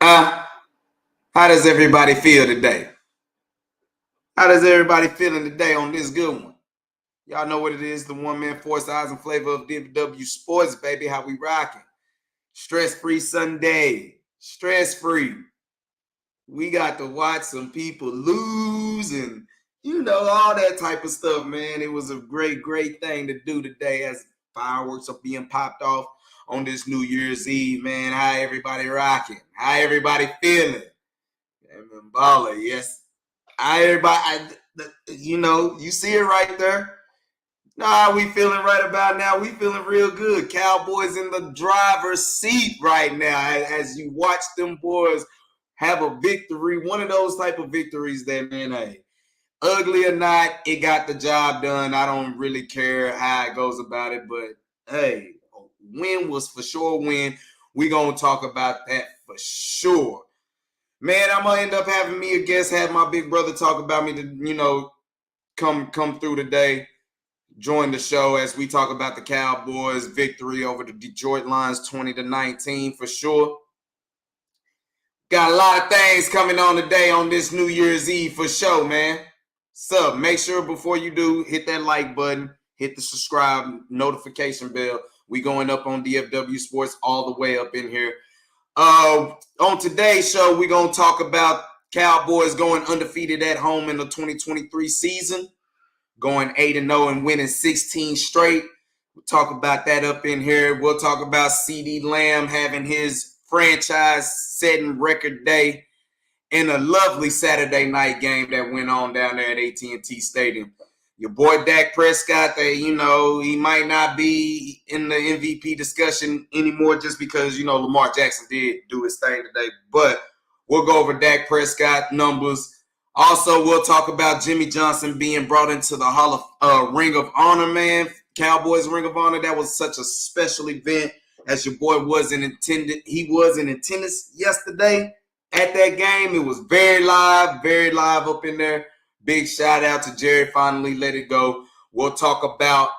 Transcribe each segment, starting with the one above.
Uh, how does everybody feel today? How does everybody feeling today on this good one? Y'all know what it is, the one man force eyes and flavor of DW Sports, baby. How we rocking. Stress-free Sunday. Stress-free. We got to watch some people lose and all that type of stuff, man. It was a great thing to do today as fireworks are being popped off on this New Year's Eve, man. How everybody rocking? How everybody feeling? Baller, yes. You see it right there. Nah, we feeling right about now. We feeling real good. Cowboys in the driver's seat right now as you watch them boys have a victory. One of those type of victories that, man, hey, ugly or not, it got the job done. I don't really care how it goes about it, but hey, win was for sure win. We gonna talk about that for sure. Man, I'm gonna end up having me a guest, have my big brother talk about me to, come through today, join the show as we talk about the Cowboys' victory over the Detroit Lions 20-19 for sure. Got a lot of things coming on today on this New Year's Eve for sure, man. So make sure before you do, hit that like button, hit the subscribe notification bell. We going up on DFW Sports all the way up in here. On today's show, we're going to talk about Cowboys going undefeated at home in the 2023 season, going 8-0 and winning 16 straight. We'll talk about that up in here. We'll talk about CD Lamb having his franchise-setting record day in a lovely Saturday night game that went on down there at AT&T Stadium. Your boy Dak Prescott, he might not be in the MVP discussion anymore just because, Lamar Jackson did do his thing today. But we'll go over Dak Prescott numbers. Also, we'll talk about Jimmy Johnson being brought into the Ring of Honor, man. Cowboys Ring of Honor. That was such a special event as your boy was in attendance. He was in attendance yesterday at that game. It was very live up in there. Big shout out to Jerry. Finally let it go. We'll talk about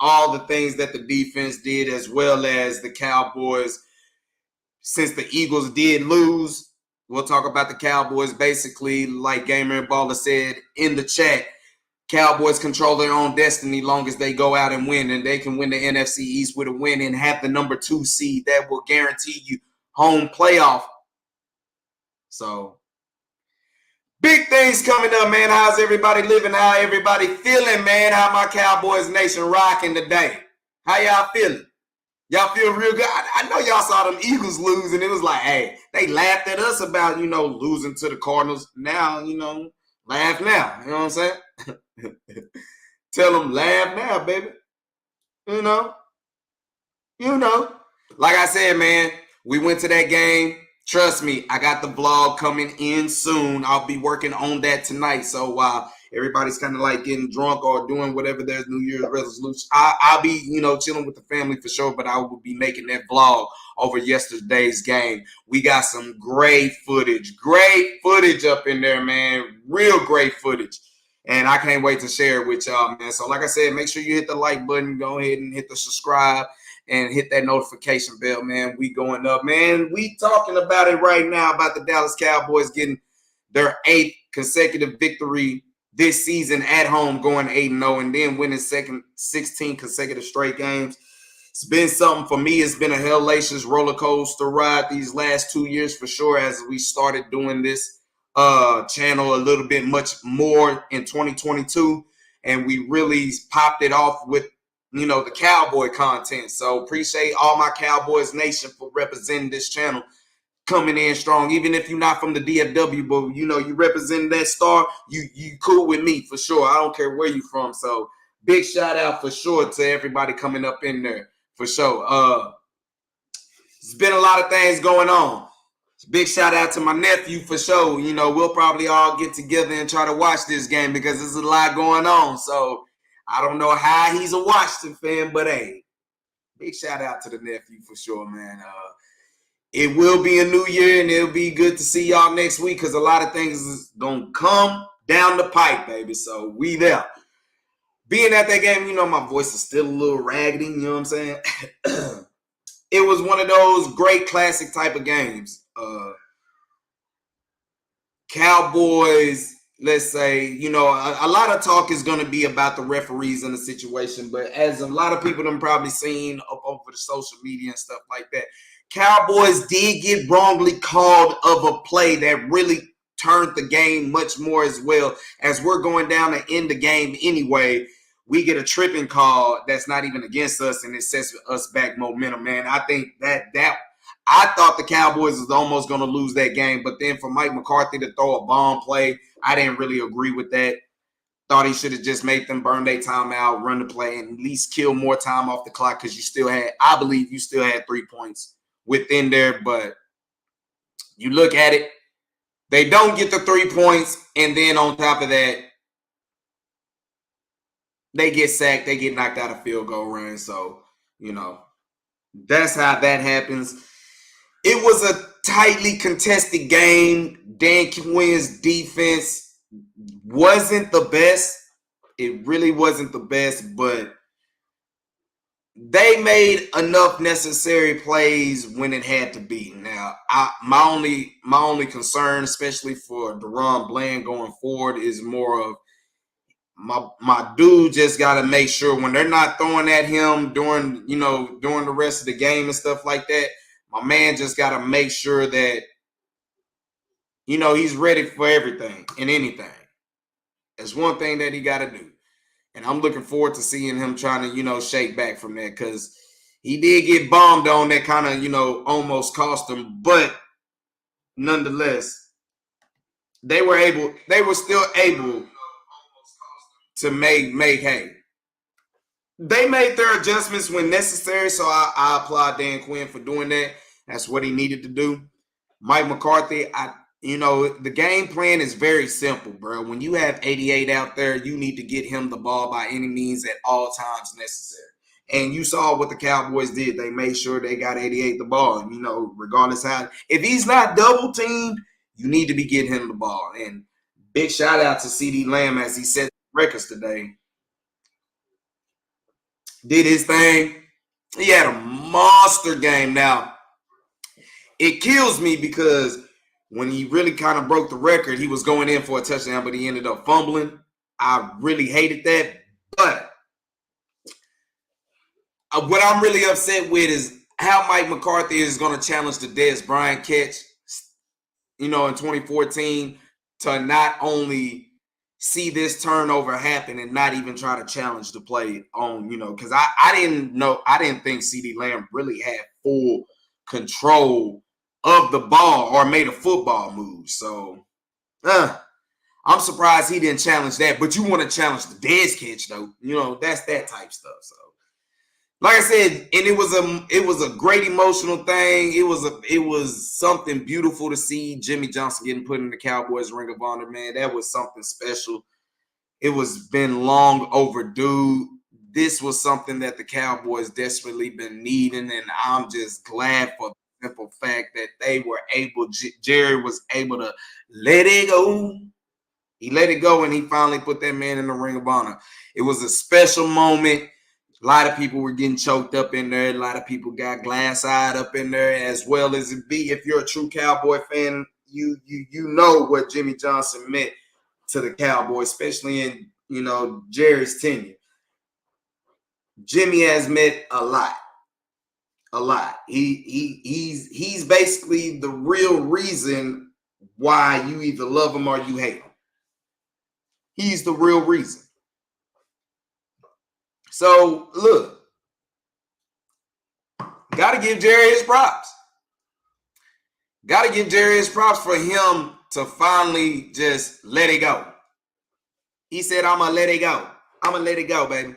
all the things that the defense did as well as the Cowboys. Since the Eagles did lose, we'll talk about the Cowboys. Basically, like Gamer and Baller said in the chat, Cowboys control their own destiny long as they go out and win, and they can win the NFC East with a win and have the number 2 seed that will guarantee you home playoff. So big things coming up, man. How's everybody living? How everybody feeling, man? How my Cowboys Nation rocking today? How y'all feeling? Y'all feel real good? I know y'all saw them Eagles lose, and it was like, hey, they laughed at us about, losing to the Cardinals. Now, laugh now. You know what I'm saying? Tell them, laugh now, baby. You know. Like I said, man, we went to that game. Trust me, I got the vlog coming in soon. I'll be working on that tonight. So while everybody's kind of like getting drunk or doing whatever their New Year's resolution, I'll be, chilling with the family for sure, but I will be making that vlog over yesterday's game. We got some great footage up in there, man. Real great footage. And I can't wait to share it with y'all, man. So like I said, make sure you hit the like button. Go ahead and hit the subscribe and hit that notification bell, man. We going up, man. We talking about it right now about the Dallas Cowboys getting their 8th consecutive victory this season at home, going 8-0 and then winning 16 consecutive straight games. It's been something for me. It's been a hellacious roller coaster ride these last 2 years for sure as we started doing this channel a little bit much more in 2022. And we really popped it off with the Cowboy content. So appreciate all my Cowboys Nation for representing this channel, coming in strong. Even if you're not from the DFW, but you represent that star, you cool with me for sure. I don't care where you from. So big shout out for sure to everybody coming up in there for sure. There's been a lot of things going on. Big shout out to my nephew for sure. We'll probably all get together and try to watch this game because there's a lot going on. So I don't know how he's a Washington fan, but hey, big shout out to the nephew for sure, man. It will be a new year, and it'll be good to see y'all next week because a lot of things is going to come down the pipe, baby. So we there. Being at that game, my voice is still a little raggedy, you know what I'm saying? It was one of those great classic type of games. Cowboys, let's say, a lot of talk is going to be about the referees in the situation, but as a lot of people have probably seen up over the social media and stuff like that, Cowboys did get wrongly called of a play that really turned the game much more, as well as we're going down to end the game anyway. We get a tripping call that's not even against us, and it sets us back momentum, man. I think that I thought the Cowboys was almost going to lose that game, but then for Mike McCarthy to throw a bomb play, I didn't really agree with that. Thought he should have just made them burn their timeout, run the play, and at least kill more time off the clock, because I believe you still had 3 points within there. But you look at it, they don't get the 3 points, and then on top of that, they get sacked, they get knocked out of field goal range. So, that's how that happens. It was a tightly contested game. Dan Quinn's defense wasn't the best. It really wasn't the best, but they made enough necessary plays when it had to be. Now, my only concern, especially for DaRon Bland going forward, is more of my dude just got to make sure when they're not throwing at him during the rest of the game and stuff like that, my man just got to make sure that, he's ready for everything and anything. That's one thing that he got to do. And I'm looking forward to seeing him trying to, shake back from that, because he did get bombed on that kind of, almost cost him. But nonetheless, they were still able to make hay. They made their adjustments when necessary, so I applaud Dan Quinn for doing that. That's what he needed to do. Mike McCarthy, the game plan is very simple, bro. When you have 88 out there, you need to get him the ball by any means at all times necessary. And you saw what the Cowboys did. They made sure they got 88 the ball. Regardless how, if he's not double teamed, you need to be getting him the ball. And big shout out to CeeDee Lamb as he set records today. Did his thing. He had a monster game. Now, it kills me because when he really kind of broke the record, he was going in for a touchdown, but he ended up fumbling. I really hated that. But what I'm really upset with is how Mike McCarthy is going to challenge the Dez Bryant catch, in 2014, to not only see this turnover happen and not even try to challenge the play on, because I didn't think CeeDee Lamb really had full control of the ball or made a football move. So I'm surprised he didn't challenge that. But you want to challenge the Dez catch, though. That's that type stuff. So, like I said, and it was a great emotional thing. It was something beautiful to see Jimmy Johnson getting put in the Cowboys Ring of Honor, man. That was something special. It was been long overdue. This was something that the Cowboys desperately been needing, and I'm just glad for the simple fact that they were able. Jerry was able to let it go. He let it go, and he finally put that man in the Ring of Honor. It was a special moment. A lot of people were getting choked up in there. A lot of people got glass-eyed up in there, as well as it be. If you're a true Cowboy fan, you know what Jimmy Johnson meant to the Cowboys, especially in Jerry's tenure. Jimmy has meant a lot. He's basically the real reason why you either love him or you hate him. He's the real reason. So, look, got to give Jerry his props. Got to give Jerry his props for him to finally just let it go. He said, I'm going to let it go. I'm going to let it go, baby.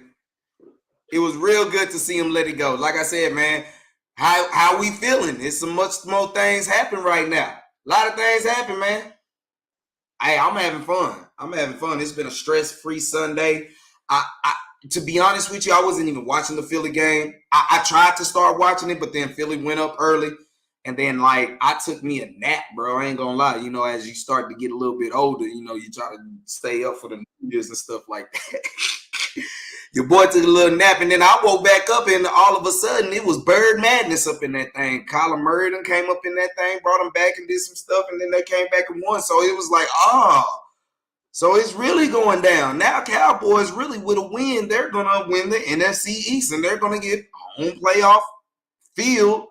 It was real good to see him let it go. Like I said, man, how we feeling? It's so much more things happen right now. A lot of things happen, man. Hey, I'm having fun. It's been a stress-free Sunday. To be honest with you, I wasn't even watching the Philly game. I tried to start watching it, but then Philly went up early. And then, I took me a nap, bro. I ain't going to lie. As you start to get a little bit older, you try to stay up for the New Year's and stuff like that. Your boy took a little nap, and then I woke back up, and all of a sudden, it was bird madness up in that thing. Kyler Murray came up in that thing, brought him back and did some stuff, and then they came back and won. So it was like, so it's really going down. Now Cowboys really with a win, they're going to win the NFC East, and they're going to get home playoff field.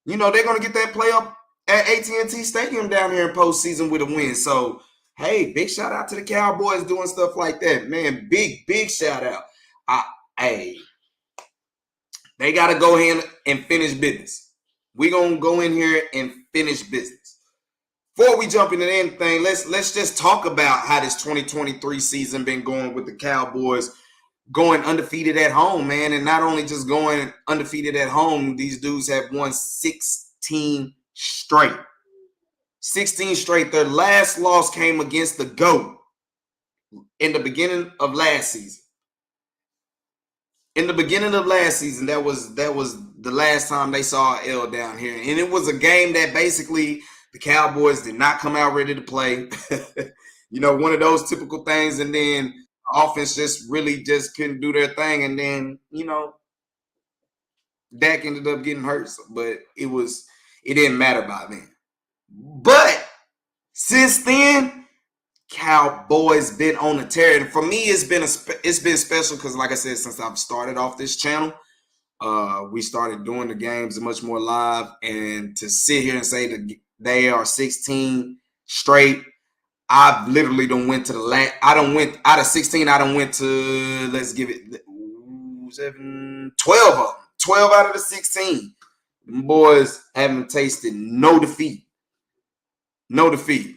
You know, they're going to get that playoff at AT&T Stadium down here in postseason with a win. So, hey, big shout out to the Cowboys doing stuff like that. Man, big shout out. Hey, they got to go in and finish business. We're going to go in here and finish business. Before we jump into anything, let's just talk about how this 2023 season been going with the Cowboys going undefeated at home, man. And not only just going undefeated at home, these dudes have won 16 straight. 16 straight. Their last loss came against the GOAT in the beginning of last season. In the beginning of last season, that was the last time they saw an L down here. And it was a game that basically the Cowboys did not come out ready to play. You know, one of those typical things. And then offense just really just couldn't do their thing. And then, you know, Dak ended up getting hurt. But it didn't matter by then. But since then, Cowboys been on the tear. And for me, it's been special because, like I said, since I've started off this channel, we started doing the games much more live. And to sit here and say that they are 16 straight, I've literally went to the last. Out of 16. I went to, let's give it 7, 12 of them. 12 out of the 16. Them boys haven't tasted no defeat. No defeat.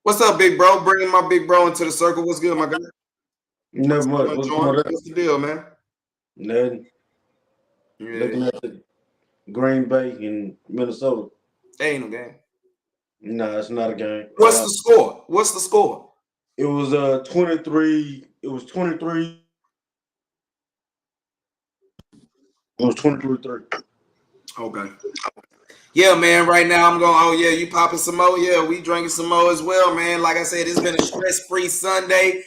What's up, big bro? Bringing my big bro into the circle. What's good, my guy? Never much. What's the deal, man? Nothing. Yeah. Looking at the Green Bay in Minnesota. That ain't no game. No, it's not a game. What's the score? What's the score? It was 23. It was 23. It was 23-3. Okay. Yeah, man. Right now I'm going. Oh yeah, you popping some more? Yeah, we drinking some more as well, man. Like I said, it's been a stress-free Sunday.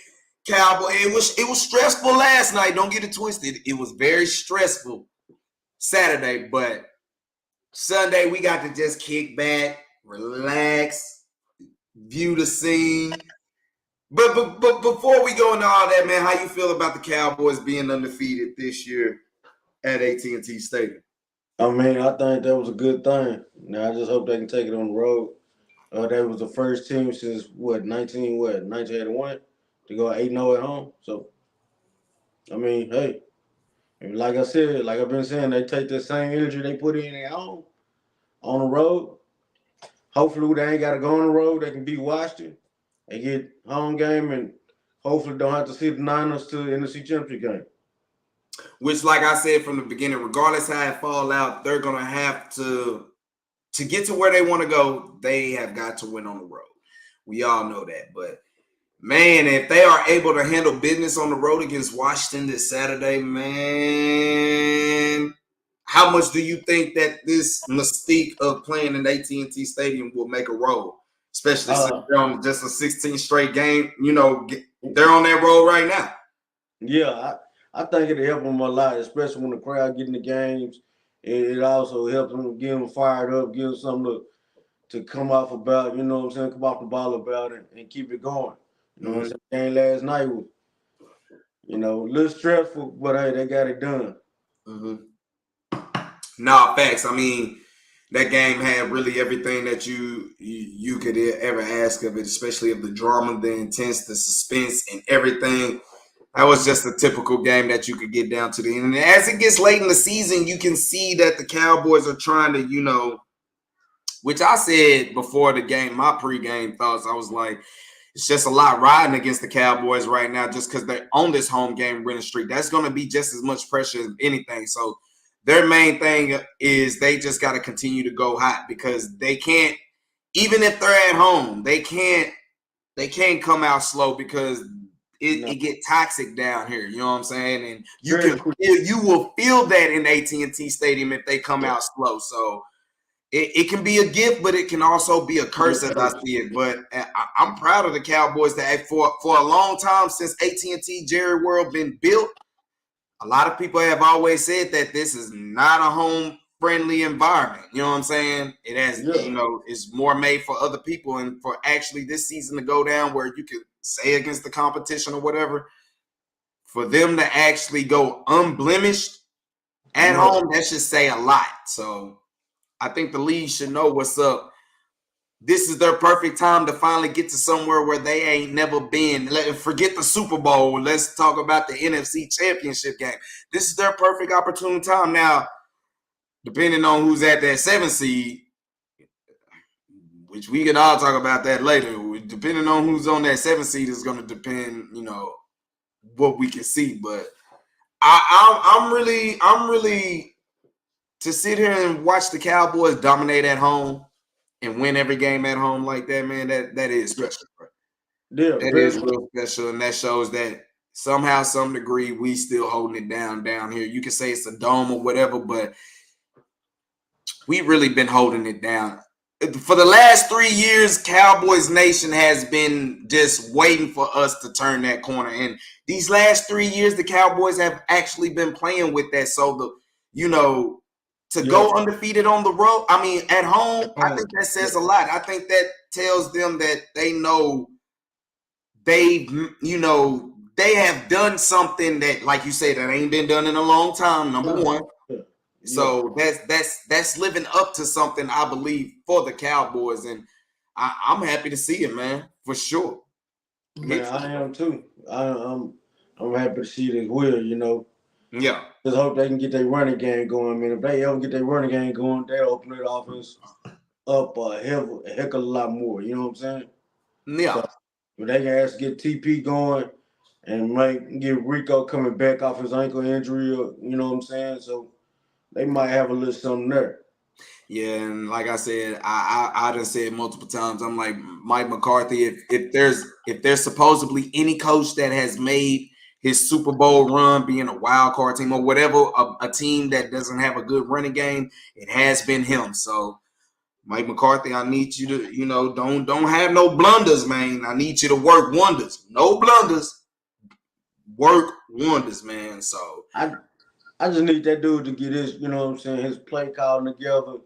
Cowboy. It was stressful last night. Don't get it twisted. It was very stressful Saturday, but Sunday we got to just kick back, relax, view the scene. But before we go into all that, man, how you feel about the Cowboys being undefeated this year at AT&T Stadium? I mean, I think that was a good thing. Now I just hope they can take it on the road. They was the first team since 1981 to go 8-0 at home. So, I mean, hey, like I said, like I've been saying, they take the same energy they put in at home on the road. Hopefully, they ain't got to go on the road. They can beat Washington and get home game, and hopefully don't have to see the Niners to the NFC Championship game. Which, like I said from the beginning, regardless how it fall out, they're gonna have to get to where they want to go. They have got to win on the road. We all know that, but man, if they are able to handle business on the road against Washington this Saturday, man, how much do you think that this mystique of playing in AT&T Stadium will make a role? Especially since they're on just a 16 straight game. You know, they're on that road right now. Yeah, I think it'll help them a lot, especially when the crowd get in the games. It also helps them get them fired up, give them something to come off about, you know what I'm saying, come off the ball about it and keep it going. You know what I'm saying? The game last night was, you know, a little stressful, but hey, they got it done. Nah, facts. I mean, that game had really everything that you could ever ask of it, especially of the drama, the intense, the suspense, and everything. That was just a typical game that you could get down to the end. And as it gets late in the season, you can see that the Cowboys are trying to, you know, which I said before the game, my pregame thoughts, I was like, it's just a lot riding against the Cowboys right now just because they're on this home game winning streak. That's going to be just as much pressure as anything. So their main thing is they just got to continue to go hot because they can't, even if they're at home, they can't come out slow because it get toxic down here. You know what I'm saying? And you will feel that in AT&T Stadium if they come out slow. So it can be a gift, but it can also be a curse as I see it. But I'm proud of the Cowboys that for a long time since AT&T Jerry World been built, a lot of people have always said that this is not a home-friendly environment. You know what I'm saying? It has, it's more made for other people, and for actually this season to go down where you can say against the competition or whatever, for them to actually go unblemished at home, that should say a lot. So I think the league should know what's up. This is their perfect time to finally get to somewhere where they ain't never been. Forget the Super Bowl. Let's talk about the NFC Championship game. This is their perfect opportune time. Now, depending on who's at that 7th seed, which we can all talk about that later, depending on who's on that 7th seed is going to depend, what we can see. But I'm really to sit here and watch the Cowboys dominate at home and win every game at home like that, man, that is special, bro. Yeah, that is real special, and that shows that somehow, some degree, we still holding it down here. You can say it's a dome or whatever, but we really been holding it down. For the last 3 years, Cowboys Nation has been just waiting for us to turn that corner. And these last 3 years, the Cowboys have actually been playing with that. So go undefeated on the road, at home, I think that says a lot. I think that tells them that they know they have done something that, like you say, that ain't been done in a long time, number one. So that's living up to something, I believe, for the Cowboys. And I'm happy to see it, man, for sure. Man, I am too. I'm happy to see it as well, Yeah. Just hope they can get their running game going, man. If they ever get their running game going, they'll open their offense up a heck of a lot more. You know what I'm saying? Yeah. So, if they can actually get TP going and get Rico coming back off his ankle injury, or, you know what I'm saying? So they might have a little something there. Yeah, and like I said, I done said multiple times, I'm like, Mike McCarthy, if there's supposedly any coach that has made his Super Bowl run being a wild card team or whatever, a team that doesn't have a good running game, it has been him. So Mike McCarthy, I need you to, don't have no blunders, man. I need you to work wonders. No blunders. Work wonders, man. So I just need that dude to get his, his play calling together.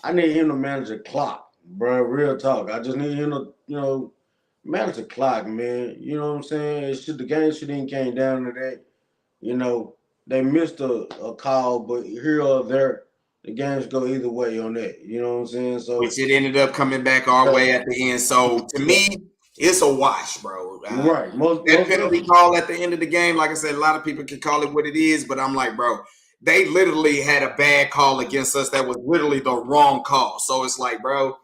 I need him to manage the clock, bro. Real talk. I just need him to, manage the clock, man. You know what I'm saying? The game shouldn't came down to that. They missed a call, but here or there, the games go either way on that. You know what I'm saying? So which it ended up coming back our way at the end. So to me, it's a wash, bro. Right. That penalty call at the end of the game, like I said, a lot of people can call it what it is, but I'm like, bro, they literally had a bad call against us that was literally the wrong call. So it's like, bro,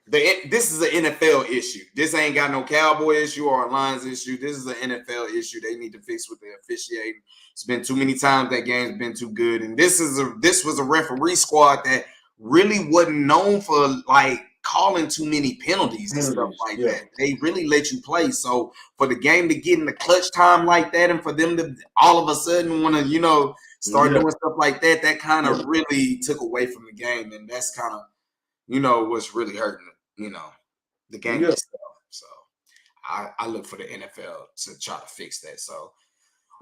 this is an NFL issue. This ain't got no Cowboy issue or a Lions issue. This is an NFL issue they need to fix with the officiating. It's been too many times that game's been too good. And this was a referee squad that really wasn't known for like calling too many penalties and stuff like that. They really let you play. So for the game to get in the clutch time like that, and for them to all of a sudden want to, start doing stuff like that, that kind of really took away from the game. And that's kind of, what's really hurting, the game itself. So I look for the NFL to try to fix that. So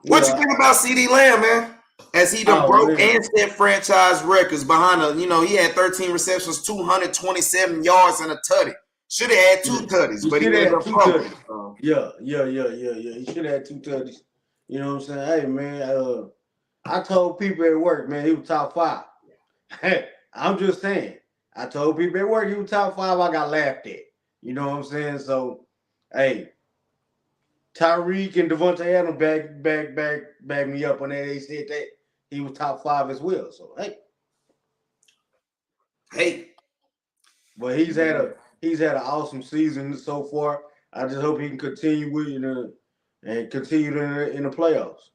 what you think about CD Lamb, man? As he done broke and set franchise records behind he had 13 receptions, 227 yards, and a tutty. Should have had 2 tutties, but he ended up fumbling. Yeah. He should have had 2 tutties. You know what I'm saying? Hey, man, I told people at work, man, he was top 5. Hey, I'm just saying. I told people at work he was top 5. I got laughed at. You know what I'm saying? So, hey, Tyreek and Devontae Adams back me up on that. They said that he was top 5 as well. So, hey, but he's had an awesome season so far. I just hope he can continue with and continue in the playoffs.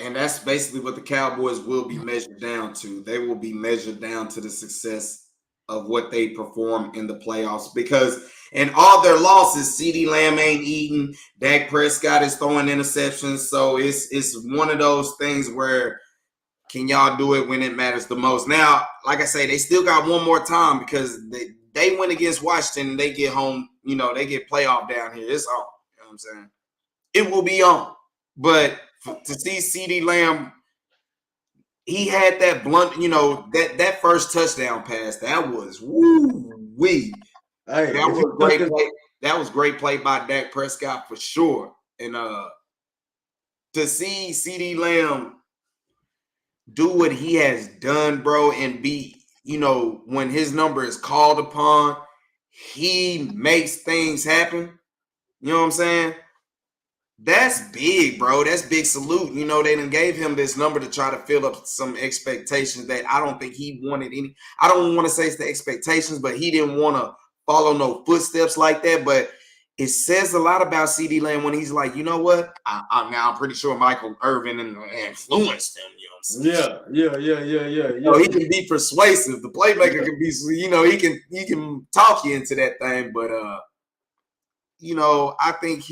And that's basically what the Cowboys will be measured down to. They will be measured down to the success of what they perform in the playoffs, because in all their losses, CeeDee Lamb ain't eating, Dak Prescott is throwing interceptions. So it's one of those things where, can y'all do it when it matters the most? Now, like I say, they still got one more time, because they went against Washington. They get home, they get playoff down here. It's on. You know what I'm saying? It will be on. But to see CD Lamb, he had that blunt, that first touchdown pass. That was woo-wee. Hey, That if he was touch great that, play. That was great play by Dak Prescott for sure. And to see CD Lamb do what he has done, bro, and be, when his number is called upon, he makes things happen. You know what I'm saying? That's big, bro. That's big salute. They done gave him this number to try to fill up some expectations that I don't think he wanted any. I don't want to say it's the expectations, but he didn't want to follow no footsteps like that. But it says a lot about CD Lamb when he's like, you know what? I'm pretty sure Michael Irvin influenced him. You know what I'm saying? He can be persuasive. The playmaker can be, he can talk you into that thing. But I think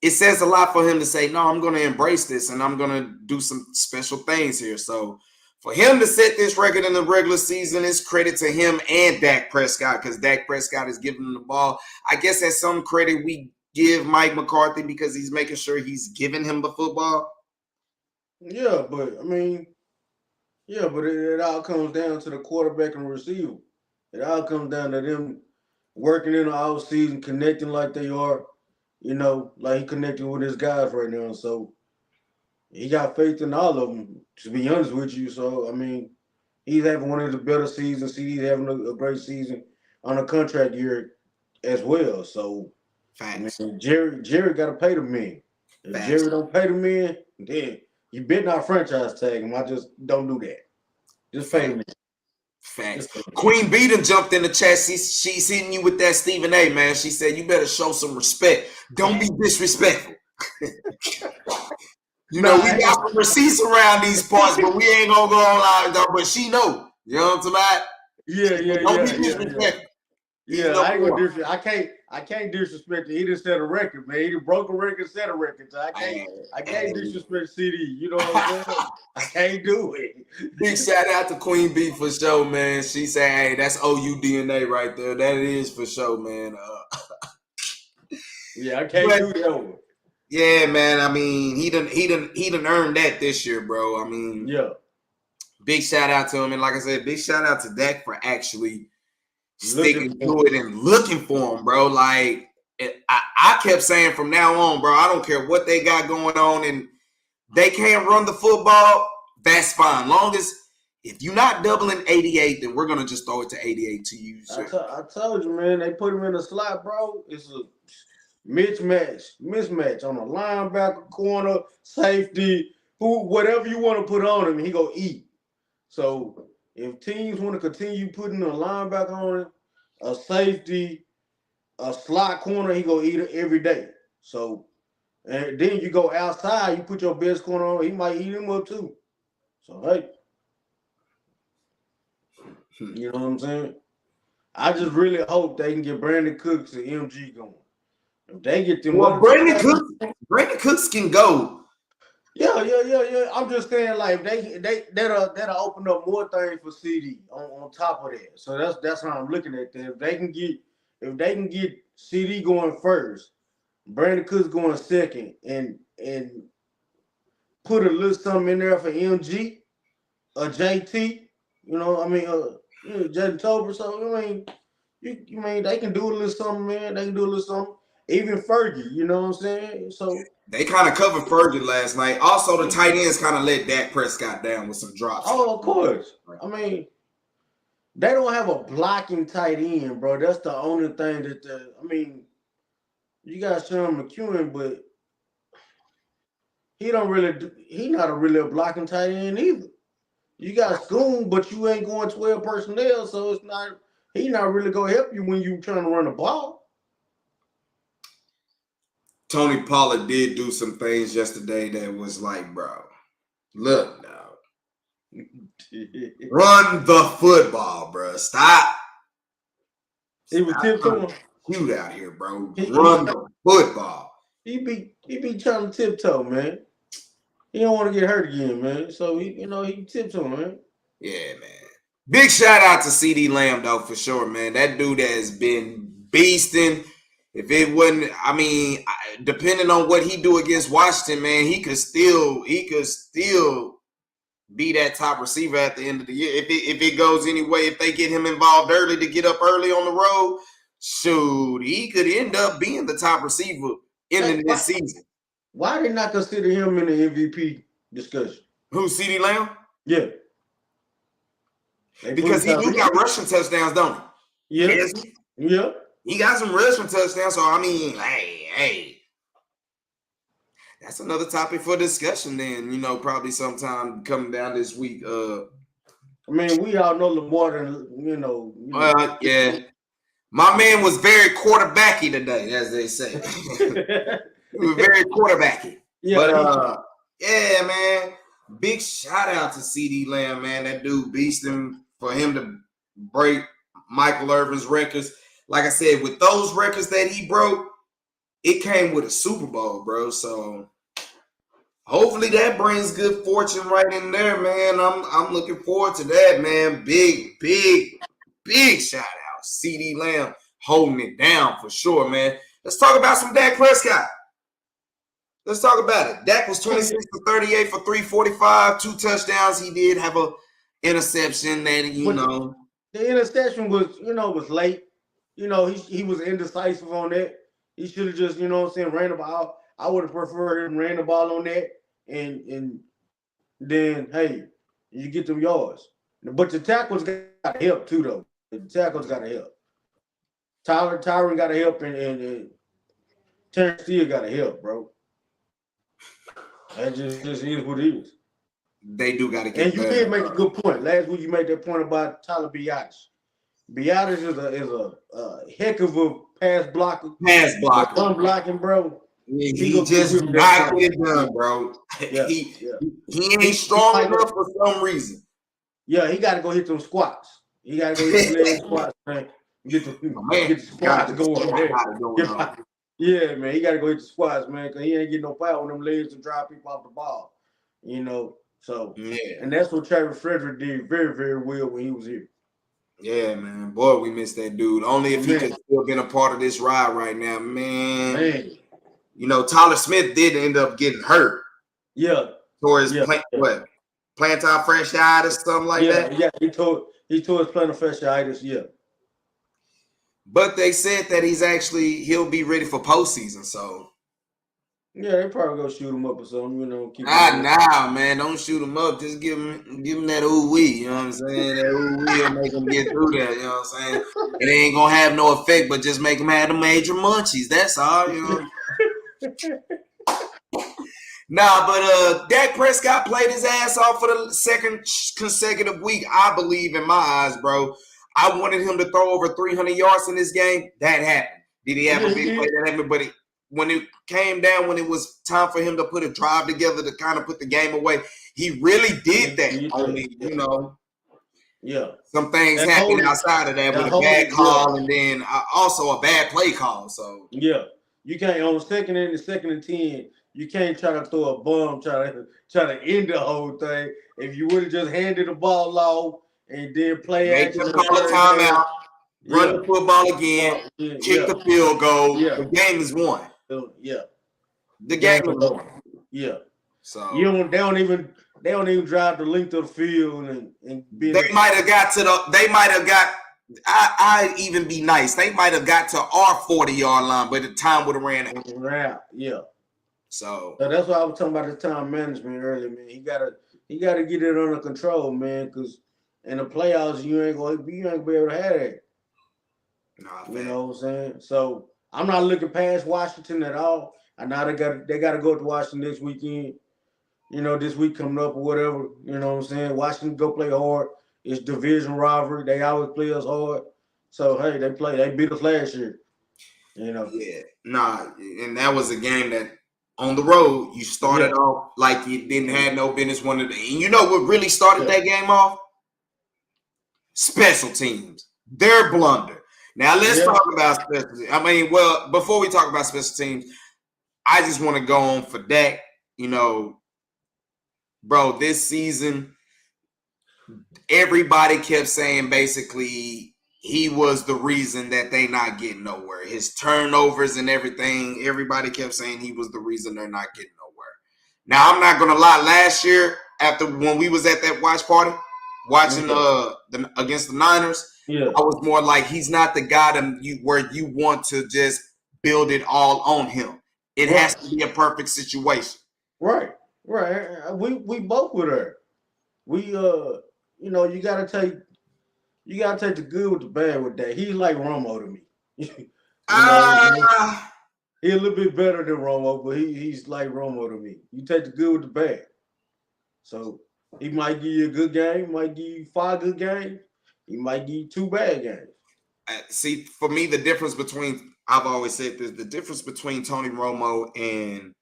it says a lot for him to say, no, I'm going to embrace this and I'm going to do some special things here. So for him to set this record in the regular season is credit to him and Dak Prescott, because Dak Prescott is giving him the ball. I guess that's some credit we give Mike McCarthy because he's making sure he's giving him the football. Yeah, but it all comes down to the quarterback and receiver. It all comes down to them working in the off season, connecting like they are, like he connecting with his guys right now. So he got faith in all of them, to be honest with you. So, he's having one of the better seasons. He's having a great season on a contract year as well. So, Facts. Jerry got to pay the men. If Facts. Jerry don't pay the men, then you better not franchise tag him. I just don't do that. Just pay the men. Facts. Queen B done jumped in the chat. She's hitting you with that Stephen A, man. She said, you better show some respect. Don't be disrespectful. We got some receipts around these parts, but we ain't gonna go online though. But she know. You know what I'm talking about? Don't be disrespectful. Yeah, I ain't gonna disrespect. I can't disrespect it. He just set a record, man. He just broke a record, set a record. So I can't disrespect CD. You know what I'm saying? I can't do it. Big shout out to Queen B for sure, man. She said, "Hey, that's OU DNA right there. That is for sure, man." Yeah, I can't do that one. Yeah, man. I mean, he done earned that this year, bro. I mean, yeah. Big shout out to him, and like I said, big shout out to Dak for actually sticking to it and looking for him, bro. Like I kept saying from now on, bro, I don't care what they got going on, and they can't run the football. That's fine. Long as if you're not doubling 88, then we're gonna just throw it to 88 to you. I told you, man. They put him in the slot, bro. It's a mismatch on a linebacker, corner, safety, whatever you want to put on him, he gonna eat. So if teams want to continue putting a linebacker on him, a safety, a slot corner, he gonna eat it every day. So and then you go outside, you put your best corner on, he might eat him up too. So hey, you know what I'm saying? I just really hope they can get Brandon Cooks and MG going. If they get them, Brandon Cooks can go. Yeah. I'm just saying, like that'll open up more things for CD on top of that. So that's how I'm looking at that. If they can get CD going first, Brandon Cooks going second, and put a little something in there for MG, JT. Jaden Tober. So you mean they can do a little something, man. They can do a little something. Even Fergie, you know what I'm saying? So they kind of covered Fergie last night. Also, the tight ends kind of let Dak Prescott down with some drops. Oh, of course. I mean, they don't have a blocking tight end, bro. That's the only thing that you got Sean McEwen, but he not really a blocking tight end either. You got Schoon, but you ain't going 12 personnel, so he not really gonna help you when you trying to run the ball. Tony Pollard did do some things yesterday that was like, bro, look now. Run the football, bro. Stop. He was tiptoeing. Cute out here, bro. Run the football. He be trying to tiptoe, man. He don't want to get hurt again, man. So he tiptoeing, man. Yeah, man. Big shout out to CD Lamb though, for sure, man. That dude has been beasting. If it wasn't, I mean, depending on what he do against Washington, man, he could still be that top receiver at the end of the year. If it goes anyway, if they get him involved early to get up early on the road, shoot, he could end up being the top receiver in this season. Why did not consider him in the MVP discussion? Who, CeeDee Lamb? Yeah. Because he do got rushing touchdowns, don't he? Yeah. Yeah. He got some rushing touchdowns, so I mean, hey. That's another topic for discussion then, probably sometime coming down this week. I mean, we all know Lamar than, yeah. My man was very quarterbacky today, as they say. He was very quarterbacky. Yeah, but yeah, man. Big shout out to CeeDee Lamb, man. That dude beasting for him to break Michael Irvin's records. Like I said, with those records that he broke, it came with a Super Bowl, bro. So hopefully that brings good fortune right in there, man. I'm looking forward to that, man. Big shout out. CeeDee Lamb holding it down for sure, man. Let's talk about some Dak Prescott. Let's talk about it. Dak was 26 for 38 for 345, 2 touchdowns. He did have a interception that, The interception was late. He was indecisive on that. He should have just, ran the ball. I would have preferred him ran the ball on that, and then, hey, you get them yards. But the tackles got to help too, though. The tackles got to help. Tyron got to help, and Terrence Steele got to help, bro. That just is what it is. They do got to get. And you did make a good point. Last week you made that point about Tyler Biadasz. Biadasz is a heck of a pass blocker. Unblocking, bro. He just not get it done, bro. Yeah, he ain't strong enough for some reason. Yeah, he got to go hit some squats. He got to go hit some leg squats, man. Get the squats going. Yeah, man, he got to go hit the squats, man, because he ain't getting no power on them legs to drive people off the ball. So yeah. And that's what Travis Frederick did very, very well when he was here. Yeah, man. Boy, we missed that dude. Only if he could still been a part of this ride right now, man. Tyler Smith did end up getting hurt. Yeah. Towards plantar fasciitis, something like that. Yeah, he tore his plantar fasciitis, yeah. But they said that he'll be ready for postseason, so. Yeah, they probably go shoot him up or something, Nah, man, don't shoot him up. Just give him that ooh-wee, you know what I'm saying? That ooh-wee will make him get through that, you know what I'm saying? It ain't gonna have no effect, but just make him have the major munchies. That's all, Nah, but Dak Prescott played his ass off for the second consecutive week, I believe, in my eyes, bro. I wanted him to throw over 300 yards in this game. That happened. Did he have a big play? That happened, but when it came down, when it was time for him to put a drive together to kind of put the game away, he really did that. Only, some things happened outside of that with a bad call and then also a bad play call. So you can't on second and 10. You can't try to throw a bomb, try to end the whole thing. If you would have just handed the ball off and then play action, call a timeout, run the football again, kick the field goal. The game is won. The game is won. Yeah. So they don't even drive the length of the field and be. They might have got. I'd even be nice. They might have got to our 40-yard line, but the time would have ran out. Yeah. So that's why I was talking about the time management earlier, man. He gotta get it under control, man, because in the playoffs you ain't gonna be able to have that. You know what I'm saying? So I'm not looking past Washington at all. I know they gotta go to Washington this weekend. This week coming up or whatever. You know what I'm saying? Washington go play hard. It's division rivalry. They always play us hard. So hey, they beat us last year. Yeah. Nah, and that was a game that on the road you started off like you didn't have no business wanting to. And you know what really started that game off? Special teams. Their blunder. Now let's talk about special teams. I mean, well, before we talk about special teams, I just want to go on for Dak. Bro, this season, everybody kept saying basically he was the reason that they not getting nowhere. His turnovers and everything, everybody kept saying he was the reason they're not getting nowhere. Now, I'm not going to lie. Last year, after when we was at that watch party, watching against the Niners, Yeah. I was more like, he's not the guy where you want to just build it all on him. It has to be a perfect situation. Right. We both with her. We you know, you gotta take the good with the bad with that. He's like Romo to me. He's a little bit better than Romo, but he's like Romo to me. You take the good with the bad. So he might give you a good game, might give you 5 good games, he might give you 2 bad games. See, for me, the difference between, I've always said this, the difference between Tony Romo and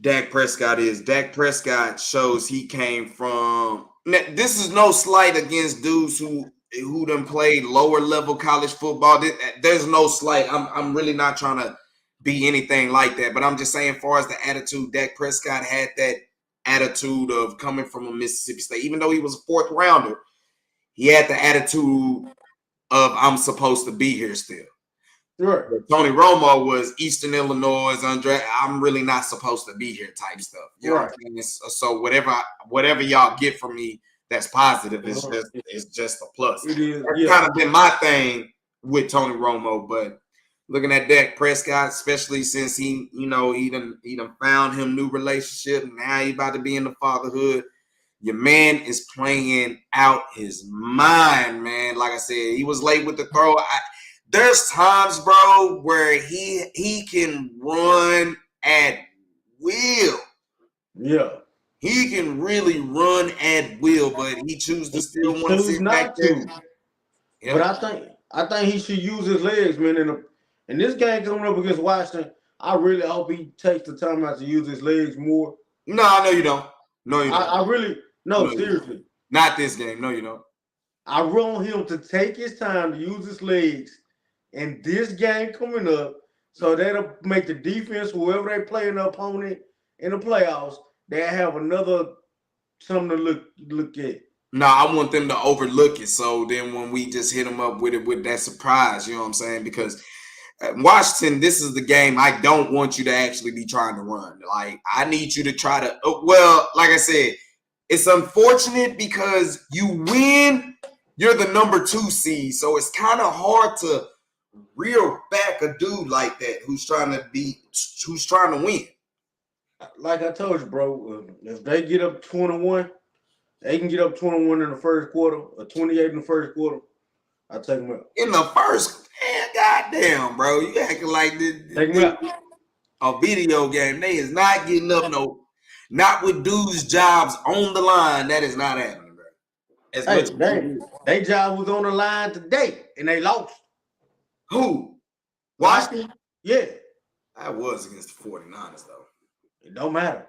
Dak Prescott is Dak Prescott shows he came from. This is no slight against dudes who done played lower level college football. There's no slight. I'm really not trying to be anything like that, but I'm just saying, as far as the attitude, Dak Prescott had that attitude of coming from a Mississippi State, even though he was a 4th rounder. He had the attitude of I'm supposed to be here still. Right. Tony Romo was Eastern Illinois, I'm really not supposed to be here type stuff. You know what I mean? So whatever y'all get from me that's positive is just a plus. It is. That's kind of been my thing with Tony Romo, but looking at Dak Prescott, especially since he done found him new relationship, and now he about to be in the fatherhood. Your man is playing out his mind, man. Like I said, he was late with the throw. There's times, bro, where he can run at will. Yeah. He can really run at will, but he chooses to still want to sit back there. Yeah. But I think he should use his legs, man. In this game coming up against Washington, I really hope he takes the time out to use his legs more. No, you don't. No, you don't. I really seriously. Not this game. No, you don't. I want him to take his time to use his legs in this game coming up, so that'll make the defense, whoever they play in the opponent in the playoffs, they have another something to look at. No, I want them to overlook it. So then when we just hit them up with it with that surprise, you know what I'm saying? Because Washington, this is the game I don't want you to actually be trying to run. Like, I need you to try to, like I said, it's unfortunate because you win, you're the number 2 seed. So it's kind of hard to reel back a dude like that who's trying to win. Like I told you, bro, if they get up 21, they can get up 21 in the first quarter or 28 in the first quarter. I'll take them out. In the first, man, goddamn, bro. You acting like a video game. They is not getting up not with dudes' jobs on the line. That is not happening, bro. They job was on the line today, and they lost. Who? Washington? Yeah. I was against the 49ers, though. It don't matter.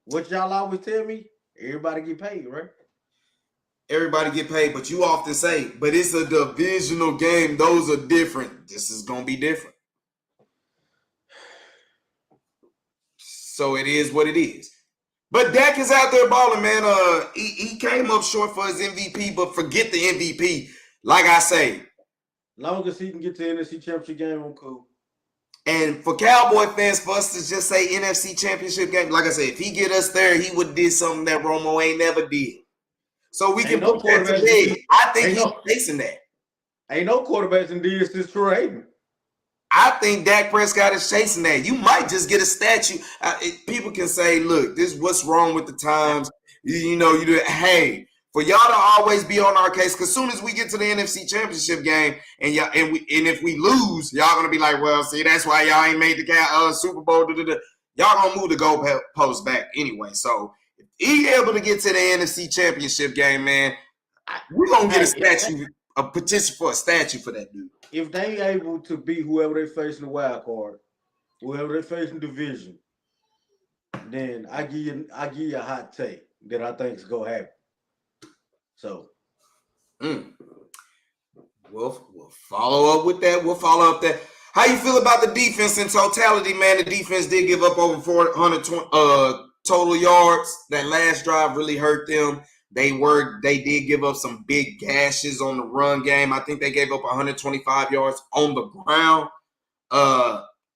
What y'all always tell me, everybody get paid, right? Everybody get paid, but you often say, but it's a divisional game. Those are different. This is going to be different. So it is what it is. But Dak is out there balling, man. He came up short for his MVP, but forget the MVP. Like I say, long as he can get to the NFC Championship game, I'm cool. And for Cowboy fans, for us to just say NFC Championship game, like I said, if he get us there, he would did something that Romo ain't never did. So we can put that to bed. I think he's facing that. Ain't no quarterbacks in D since Troy Aikman. I think Dak Prescott is chasing that. You might just get a statue. People can say, look, this is what's wrong with the times. Hey, for y'all to always be on our case, because as soon as we get to the NFC Championship game and if we lose, y'all gonna be like, well, see, that's why y'all ain't made the Super Bowl. Y'all gonna move the goalpost back anyway. So if he able to get to the NFC Championship game, man, we're gonna get a statue, a petition for a statue for that dude. If they able to beat whoever they face in the wild card, whoever they face in division, then I give you a hot take that I think is gonna happen. So, we'll follow up with that. We'll follow up that. How you feel about the defense in totality, man? The defense did give up over 400 total yards. That last drive really hurt them. They did give up some big gashes on the run game. I think they gave up 125 yards on the ground.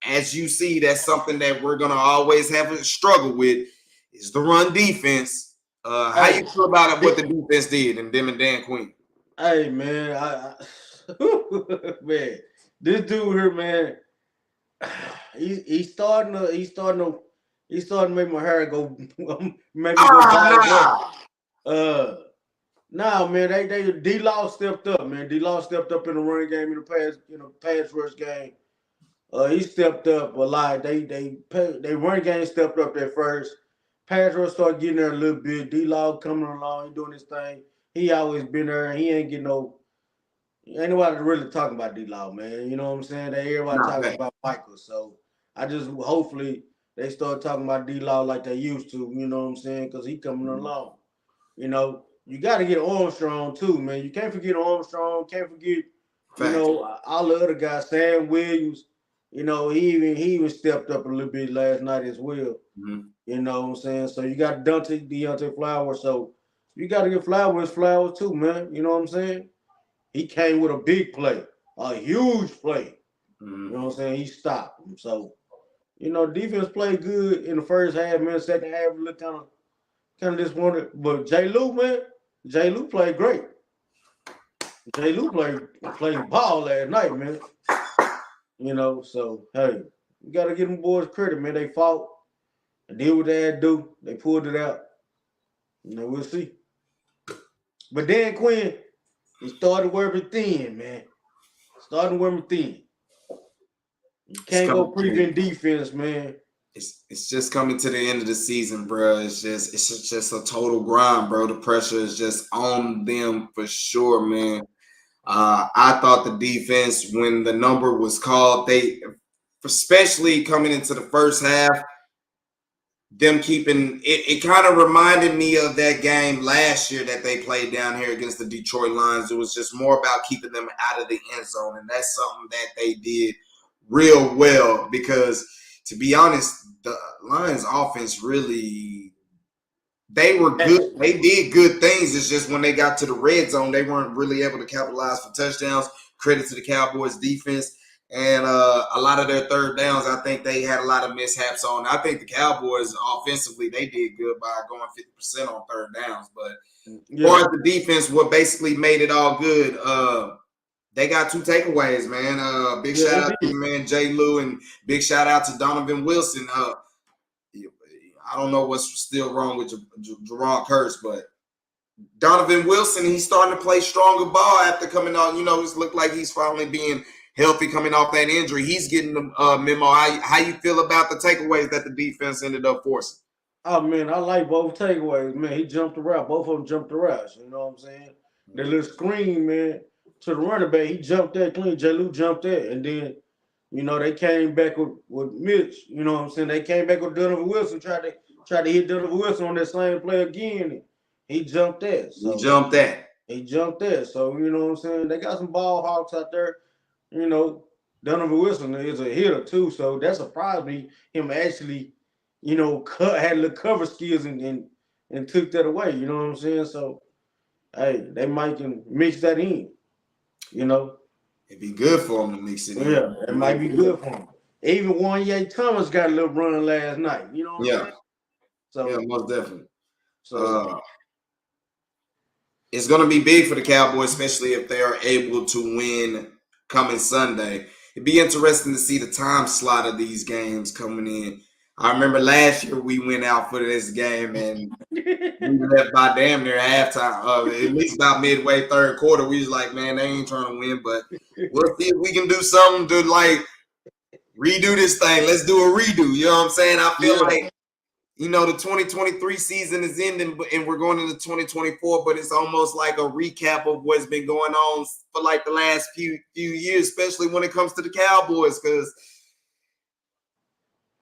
As you see, that's something that we're gonna always have a struggle with is the run defense. How you feel about what the defense did and them and Dan Quinn? Hey man, man, this dude here, man, he's starting to make my hair go make me go bald head. Nah, man, they D-Law stepped up, man. D-Law stepped up in the run game in the pass rush game. He stepped up a lot. They run game stepped up at first. Pass rush started getting there a little bit. D-Law coming along, he doing his thing. He always been there. He ain't getting ain't nobody really talking about D-Law, man. You know what I'm saying? Everybody talking about Michael. So I just hopefully they start talking about D-Law like they used to. You know what I'm saying? Because he coming along. You know, you got to get Armstrong too, man. You can't forget Armstrong. Can't forget, all the other guys. Sam Williams. You know, he even stepped up a little bit last night as well. Mm-hmm. You know what I'm saying? So you got Deontay Flowers. So you got to get Flowers too, man. You know what I'm saying? He came with a big play, a huge play. Mm-hmm. You know what I'm saying? He stopped him. So, defense played good in the first half, man. Second half, looked kind of disappointed. But J. Lou played great. J. Lou played ball last night, man. So hey, you gotta give them boys credit, man. They fought and did what they had to do. They pulled it out. We'll see. But Dan Quinn, he started wearing thin, man. You can't go prevent defense, man. It's just coming to the end of the season, bro. It's just a total grind, bro. The pressure is just on them for sure, man. I thought the defense, when the number was called, they, especially coming into the first half, them keeping it kind of reminded me of that game last year that they played down here against the Detroit Lions. It was just more about keeping them out of the end zone, and that's something that they did real well because, to be honest, the Lions offense really, they were good. They did good things. It's just when they got to the red zone, they weren't really able to capitalize for touchdowns. Credit to the Cowboys defense. And a lot of their third downs, I think they had a lot of mishaps on. I think the Cowboys offensively, they did good by going 50% on third downs. But as far as the defense, what basically made it all good, they got 2 takeaways, man. Big shout out to your man Jay Lou, and big shout out to Donovan Wilson. I don't know what's still wrong with Jerron Kearse, but Donovan Wilson, he's starting to play stronger ball after coming out. It's looked like he's finally being healthy coming off that injury. He's getting the memo. How you feel about the takeaways that the defense ended up forcing? Oh, man, I like both takeaways, man. He jumped the route. Both of them jumped the routes. You know what I'm saying? The little screen, man, to the running back, he jumped that clean. J. Lou jumped that. And then, they came back with Mitch. You know what I'm saying? They came back with Donovan Wilson, tried to hit Donovan Wilson on that same play again. He jumped that. So he jumped that. So, you know what I'm saying? They got some ball hawks out there. Donovan Wilson is a hitter too. So that surprised me. Him actually, had little cover skills and took that away. You know what I'm saying? So, hey, they might can mix that in. It'd be good for him to mix it in. Yeah, it might be good for him. Even Wanye Thomas got a little run last night. You know what I'm saying? So, yeah, most definitely. So it's going to be big for the Cowboys, especially if they are able to win coming Sunday. It'd be interesting to see the time slot of these games coming in. I remember last year we went out for this game and we left by damn near halftime. At least about midway third quarter, we was like, man, they ain't trying to win, but we'll see if we can do something to redo this thing. Let's do a redo. You know what I'm saying? I feel like, the 2023 season is ending and we're going into 2024, but it's almost like a recap of what's been going on for like the last few years, especially when it comes to the Cowboys, because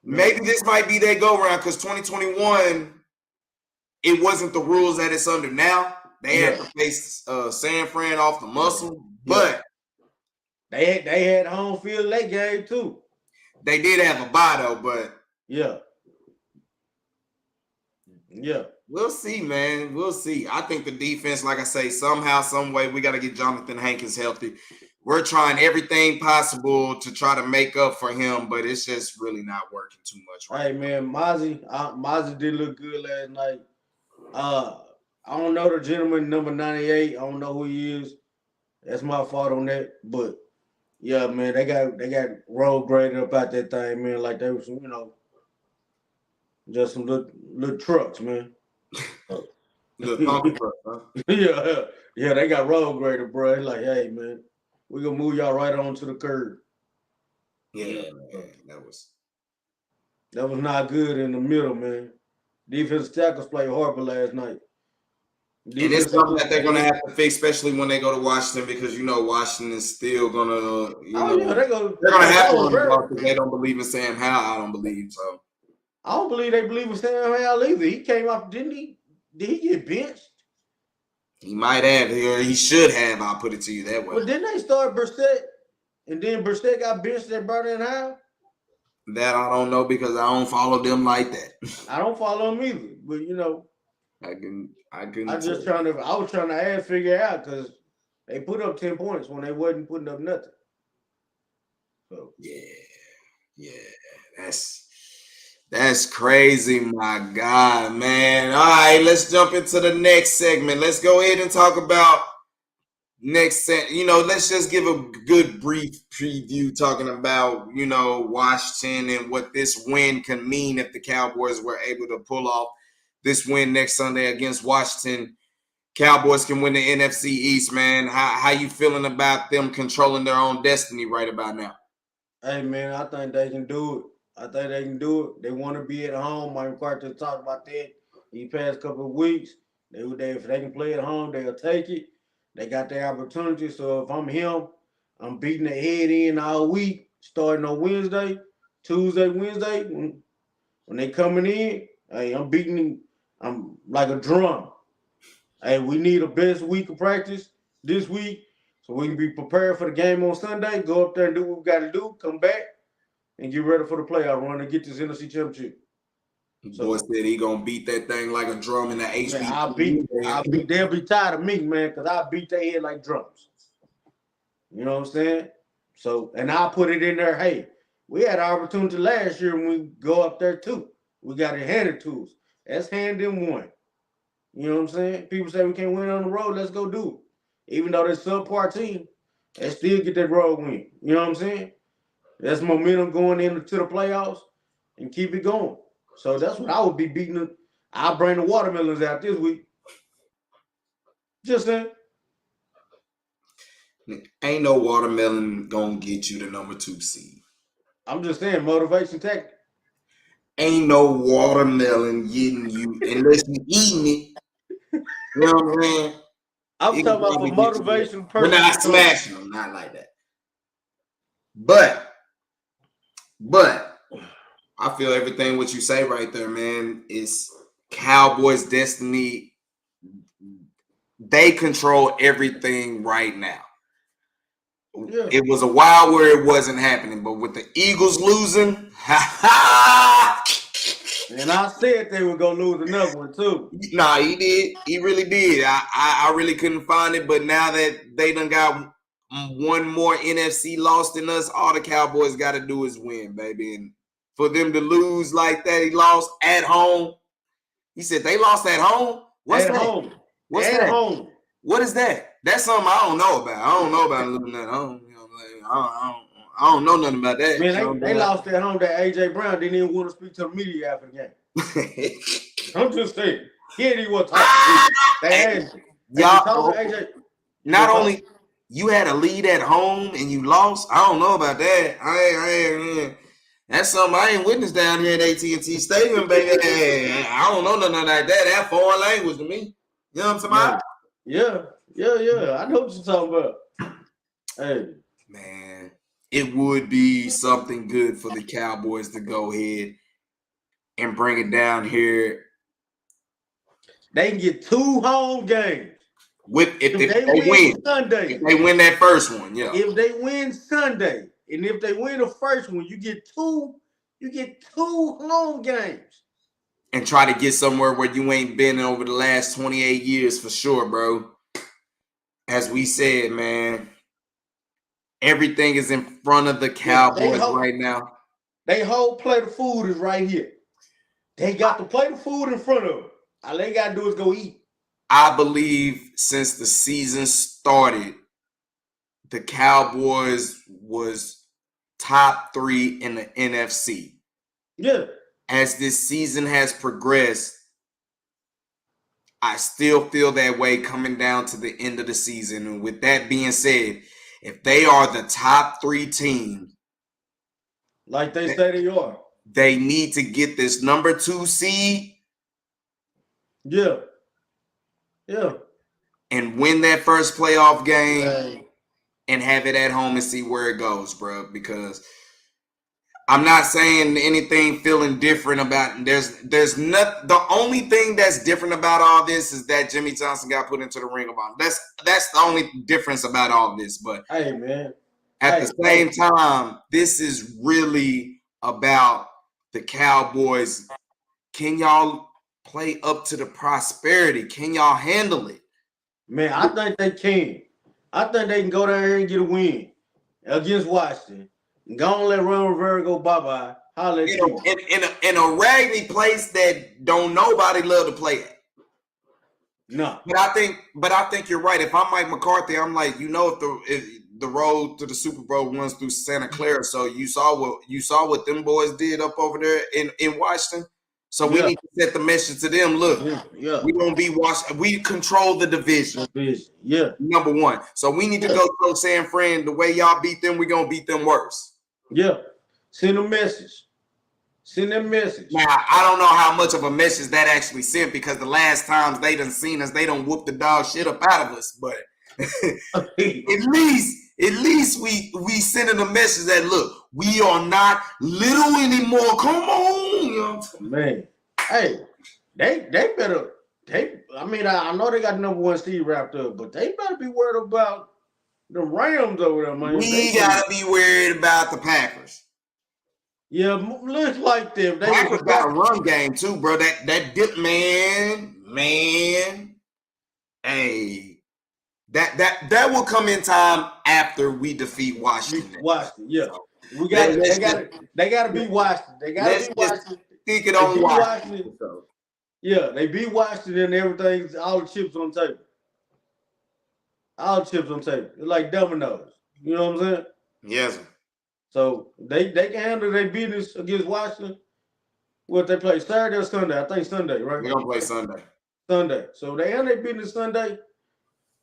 maybe this might be their go-around, because 2021, it wasn't the rules that it's under now. They had to face San Fran off the muscle, but they had home field that game too. They did have a bye though, but yeah. We'll see, man. We'll see. I think the defense, like I say, somehow, some way, we got to get Jonathan Hankins healthy. We're trying everything possible to try to make up for him, but it's just really not working too much right Hey man, Mozzie did look good last night. I don't know the gentleman number 98. I don't know who he is. That's my fault on that. But yeah, man, they got road graded up out that thing, man. Like they was, just some little trucks, man. The Tonka truck, huh? yeah, they got road graded, bro. It's like, hey, man, we gonna move y'all right on to the curb. Yeah, man, That was not good in the middle, man. Defensive tackles played horrible last night. and it's something that they're gonna have to fix, especially when they go to Washington, because Washington is still gonna, they go. they're gonna have to run the ball because they don't believe in Sam Howell. I don't believe so. I don't believe they believe in Sam Howell either. He came off, didn't he? Did he get benched? He might have, or he should have. I'll put it to you that way. Well, didn't they start Brissett, and then Brissett got benched and brought in Howell? That I don't know because I don't follow them like that. I don't follow them either, but I was trying to figure out because they put up 10 points when they wasn't putting up nothing. So yeah, that's crazy, my God, man. All right, let's jump into the next segment. Let's go ahead and talk about let's just give a good brief preview talking about, Washington and what this win can mean if the Cowboys were able to pull off this win next Sunday against Washington. Cowboys can win the NFC East, man. How you feeling about them controlling their own destiny right about now? Hey, man, I think they can do it. They want to be at home. Mike McCarthy talked about that these past couple of weeks. If they can play at home, they'll take it. They got their opportunity. So if I'm him, I'm beating the head in all week, starting on Wednesday, Tuesday, Wednesday. When they coming in, hey, I'm beating them. I'm like a drum. Hey, we need a best week of practice this week so we can be prepared for the game on Sunday. Go up there and do what we got to do. Come back and get ready for the playoff run and get this NFC championship. Boy said he gonna beat that thing like a drum in the HB. They'll be tired of me, man, because I beat their head like drums. You know what I'm saying? So, and I'll put it in there. Hey, we had an opportunity last year when we go up there too. We got it handed to us. That's hand in one. You know what I'm saying? People say we can't win on the road. Let's go do it. Even though they're subpar team, they still get that road win. You know what I'm saying? That's momentum going into the playoffs and keep it going. So that's what I would be beating. I'll bring the watermelons out this week. Just saying. Ain't no watermelon gonna get you the number 2 seed. I'm just saying, motivation tactic. Ain't no watermelon getting you unless you eating it. You know what I'm saying? I'm talking about for motivation We're not smashing them, not like that. But I feel everything what you say right there, man, is Cowboys' destiny. They control everything right now. Yeah. It was a while where it wasn't happening, but with the Eagles losing, and I said they were gonna lose another one too. Nah, he did. He really did. I really couldn't find it, but now that they done got one more NFC loss than us, all the Cowboys got to do is win, baby. And for them to lose like that, he lost at home. He said they lost at home. What's at that? Home. What's at that? Home. What is that? That's something I don't know about. I don't know about losing at home. I don't know nothing about that. Man, they lost at home. That AJ Brown didn't even want to speak to the media after the game. I'm just saying. He didn't even want to talk to people. They asked him. Y'all, AJ. Not only you had a lead at home and you lost. I don't know about that. I ain't that's something I ain't witnessed down here at AT&T Stadium, baby. I don't know nothing like that. That foreign language to me. You know what I'm talking about? Yeah. I know what you're talking about. Hey. Man, it would be something good for the Cowboys to go ahead and bring it down here. They can get 2 home games. If they win Sunday. If they win that first one, yeah. If they win Sunday, and if they win the first one, you get two home games. and try to get somewhere where you ain't been over the last 28 years for sure, bro. As we said, man, everything is in front of the Cowboys right now. They whole plate of food is right here. They got the plate of food in front of them. All they got to do is go eat. I believe since the season started, the Cowboys was top 3 in the NFC. Yeah. As this season has progressed, I still feel that way coming down to the end of the season. And with that being said, if they are the top 3 team, like they say they are, they need to get this number 2 seed. Yeah. Yeah. And win that first playoff game and have it at home and see where it goes, bro. Because I'm not saying anything feeling different about there's not the only thing that's different about all this is that Jimmy Johnson got put into the ring of honor. That's the only difference about all this. But hey man, at the same time, this is really about the Cowboys. Can y'all play up to the prosperity? Can y'all handle it? Man, I think they can. I think they can go down here and get a win against Washington. Go and let Ron Rivera go bye-bye. Holla at you. In a raggedy place that don't nobody love to play at. No. But I think you're right. If I'm Mike McCarthy, I'm like, if the road to the Super Bowl runs through Santa Clara, so you saw what them boys did up over there in Washington. So we need to set the message to them. Look, we gonna be Washington. We control the division. Yeah. Number 1. So we need to go to San Fran. The way y'all beat them, we're gonna beat them worse. Yeah. Send a message. Send them message. Now, I don't know how much of a message that actually sent because the last times they done seen us, they done whoop the dog shit up out of us. But at least we sending a message that look, we are not little anymore. Come on, man. Hey, they better. I know they got the number 1 seed wrapped up, but they better be worried about the Rams over there, man. We gotta be worried about the Packers. Yeah, looks like them. They Packers got a run game too, bro. That dip, man. Hey, that will come in time after we defeat Washington. Yeah. We got they gotta beat Washington. They gotta beat Washington. Think it on Washington. Yeah, they beat Washington and everything. All the chips on the table. All the chips on the table. It's like dominoes. You know what I'm saying? Yes. So they can handle their business against Washington. What they play Saturday or Sunday? I think Sunday, right? We're gonna play Sunday. So they handle their business Sunday.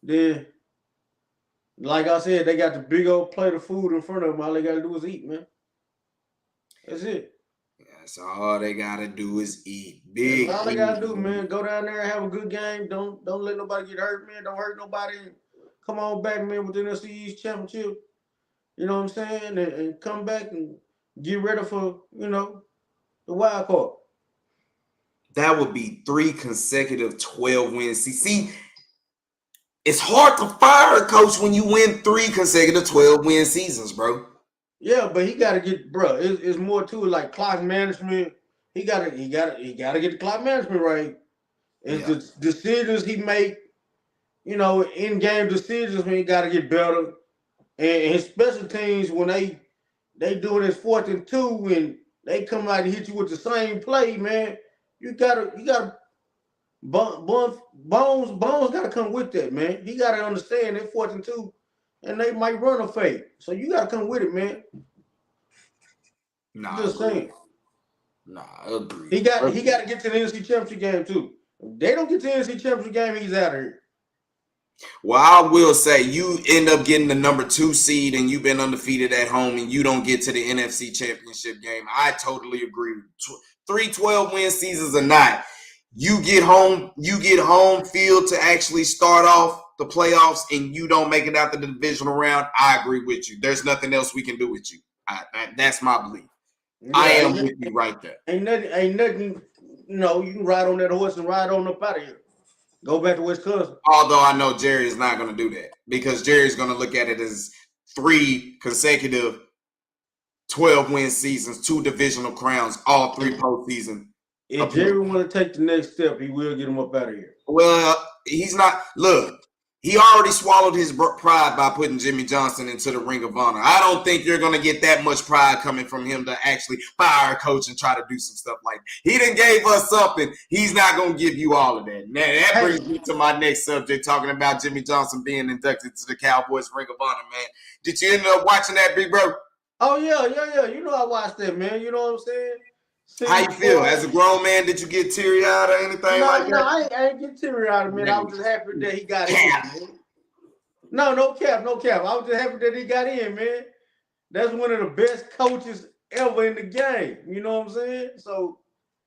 Then, like I said, they got the big old plate of food in front of them. All they gotta do is eat, man. That's it. That's all they gotta do is eat. Big. That's all they gotta do, man. Go down there and have a good game. Don't let nobody get hurt, man. Don't hurt nobody. Come on back, man, with the NFC East Championship. You know what I'm saying? And come back and get ready for, the wild card. That would be 3 consecutive 12 wins. See, it's hard to fire a coach when you win 3 consecutive 12-win seasons, bro. Yeah, but he gotta get, bro. It's more to it, like clock management. He gotta get the clock management right. It's the decisions he make, in-game decisions when he gotta get better. And his special teams, when they doing this 4th and 2 and they come out and hit you with the same play, man, you gotta Bones gotta come with that, man. He gotta understand that 4th and 2 and they might run a fake. So you gotta come with it, man. Nah, just saying. Nah, I agree. He got to get to the NFC Championship game too. If they don't get to the NFC Championship game, he's out of here. Well, I will say you end up getting the number 2 seed and you've been undefeated at home and you don't get to the NFC Championship game. I totally agree. 3 12-win seasons or not, you get home field to actually start off the playoffs and you don't make it out the divisional round. I agree with you. There's nothing else we can do with you. That's my belief. Yeah, I am with you right there. Ain't nothing. You can ride on that horse and ride on up out of here. Go back to Wisconsin. Although I know Jerry is not going to do that because Jerry's going to look at it as 3 consecutive 12-win seasons, 2 divisional crowns, all 3 postseason. If Jerry want to take the next step, he will get him up out of here. Well, he's not. Look, he already swallowed his pride by putting Jimmy Johnson into the Ring of Honor. I don't think you're going to get that much pride coming from him to actually fire a coach and try to do some stuff like that. He done gave us something. He's not going to give you all of that. Now, that brings me to my next subject, talking about Jimmy Johnson being inducted to the Cowboys Ring of Honor, man. Did you end up watching that, big bro? Oh, yeah. You know I watched that, man. You know what I'm saying? How you feel? As a grown man, did you get teary-eyed or anything like that? No, I ain't get teary-eyed, man. I was just happy that he got in, man. No cap. I was just happy that he got in, man. That's one of the best coaches ever in the game. You know what I'm saying? So,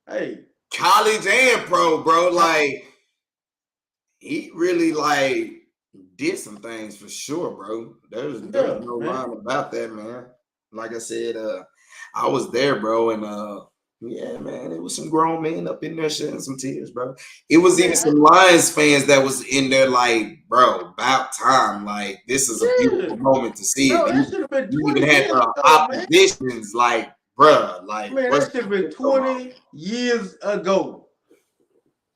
hey. College and pro, bro. Like, he really, like, did some things for sure, bro. There's no line about that, man. Like I said, I was there, bro, and yeah, man, it was some grown men up in there shedding some tears, bro. It was even some Lions fans that was in there like, bro, about time. Like, this is a beautiful moment to see it. That should have been 20 you even had the oppositions, like, bro, like, man, that should have been 20 years ago.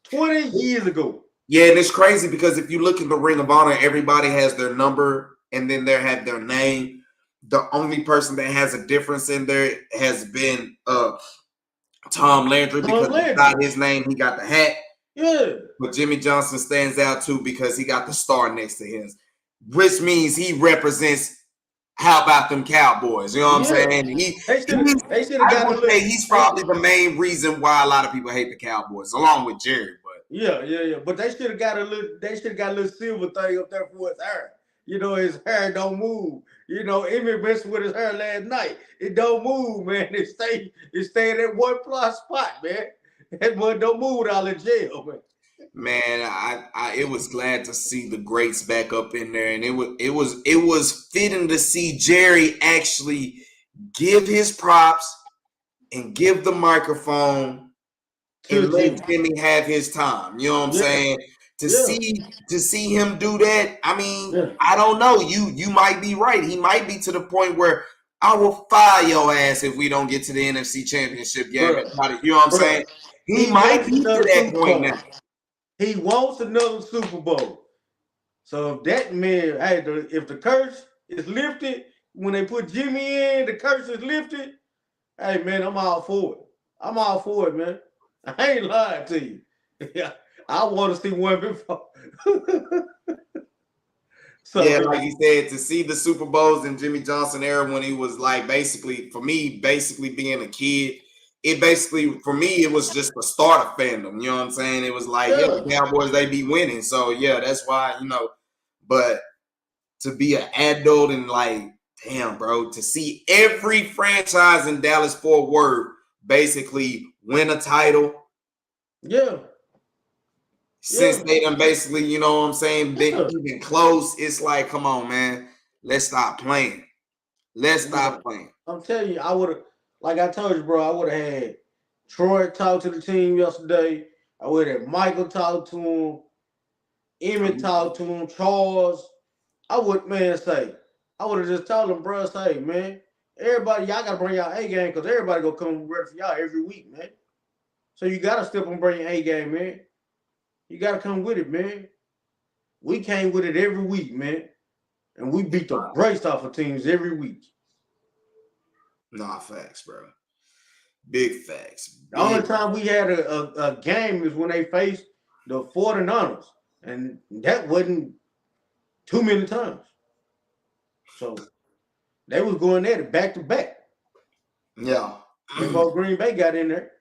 20 years ago. Yeah, and it's crazy because if you look at the Ring of Honor, everybody has their number and then they have their name. The only person that has a difference in there has been Tom Landry, because he got his name, he got the hat. Yeah. But Jimmy Johnson stands out too because he got the star next to him, which means he represents how about them Cowboys. You know what I'm saying? He's probably the main reason why a lot of people hate the Cowboys, along with Jerry. But yeah. But they should have got a little silver thing up there for his hair. You know, his hair don't move. You know, Emmitt messed with his hair last night. It don't move, man. It stayed at one spot, man. That boy don't move out of jail, man. Man, it was glad to see the greats back up in there, and it was fitting to see Jerry actually give his props and give the microphone and let Jimmy have his time. You know what I'm saying? To see him do that, I mean, I don't know. You might be right. He might be to the point where I will fire your ass if we don't get to the NFC Championship game. You know what I'm saying? He might be to that point now. He wants another Super Bowl. So if that man, if the curse is lifted, when they put Jimmy in, the curse is lifted. Hey, man, I'm all for it. I'm all for it, man. I ain't lying to you. I want to see one before. So, yeah, like you said, to see the Super Bowls in Jimmy Johnson era when he was like basically being a kid, for me, it was just the start of fandom. You know what I'm saying? It was like, the Cowboys, they be winning. So, yeah, that's why, but to be an adult and like, damn, bro, to see every franchise in Dallas-Fort Worth basically win a title. Yeah. Since they done basically, you know what I'm saying, been even close, it's like, come on, man, let's stop playing. Let's stop playing. I'm telling you, I would have, like I told you, bro, I would have had Troy talk to the team yesterday. I would have had Michael talk to him, Emmitt talk to him, Charles. I would have just told him, bro, say, man, everybody, y'all got to bring y'all A game because everybody going to come ready for y'all every week, man. So you got to step and bring your A game, man. You got to come with it, man. We came with it every week, man. And we beat the brakes off of teams every week. Nah, facts, bro. Big facts. The only time we had a game is when they faced the 49ers. And that wasn't too many times. So they was going at it back to back. Yeah. Before Green Bay got in there.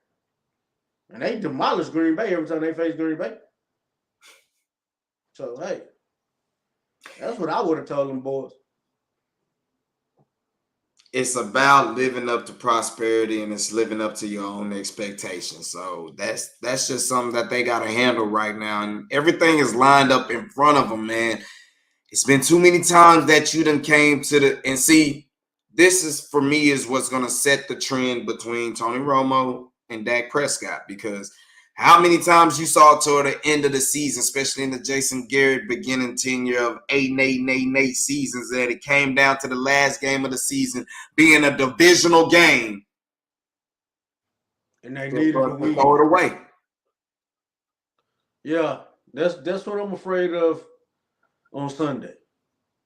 And they demolished Green Bay every time they faced Green Bay. So, hey, that's what I would have told them boys. It's about living up to prosperity and it's living up to your own expectations. So that's just something that they got to handle right now. And everything is lined up in front of them, man. It's been too many times that you done came to and see, this is, for me, is what's going to set the trend between Tony Romo and Dak Prescott, because how many times you saw toward the end of the season, especially in the Jason Garrett beginning tenure of 8 seasons, that it came down to the last game of the season being a divisional game. And they needed to to win. throw it away. Yeah, that's what I'm afraid of on Sunday.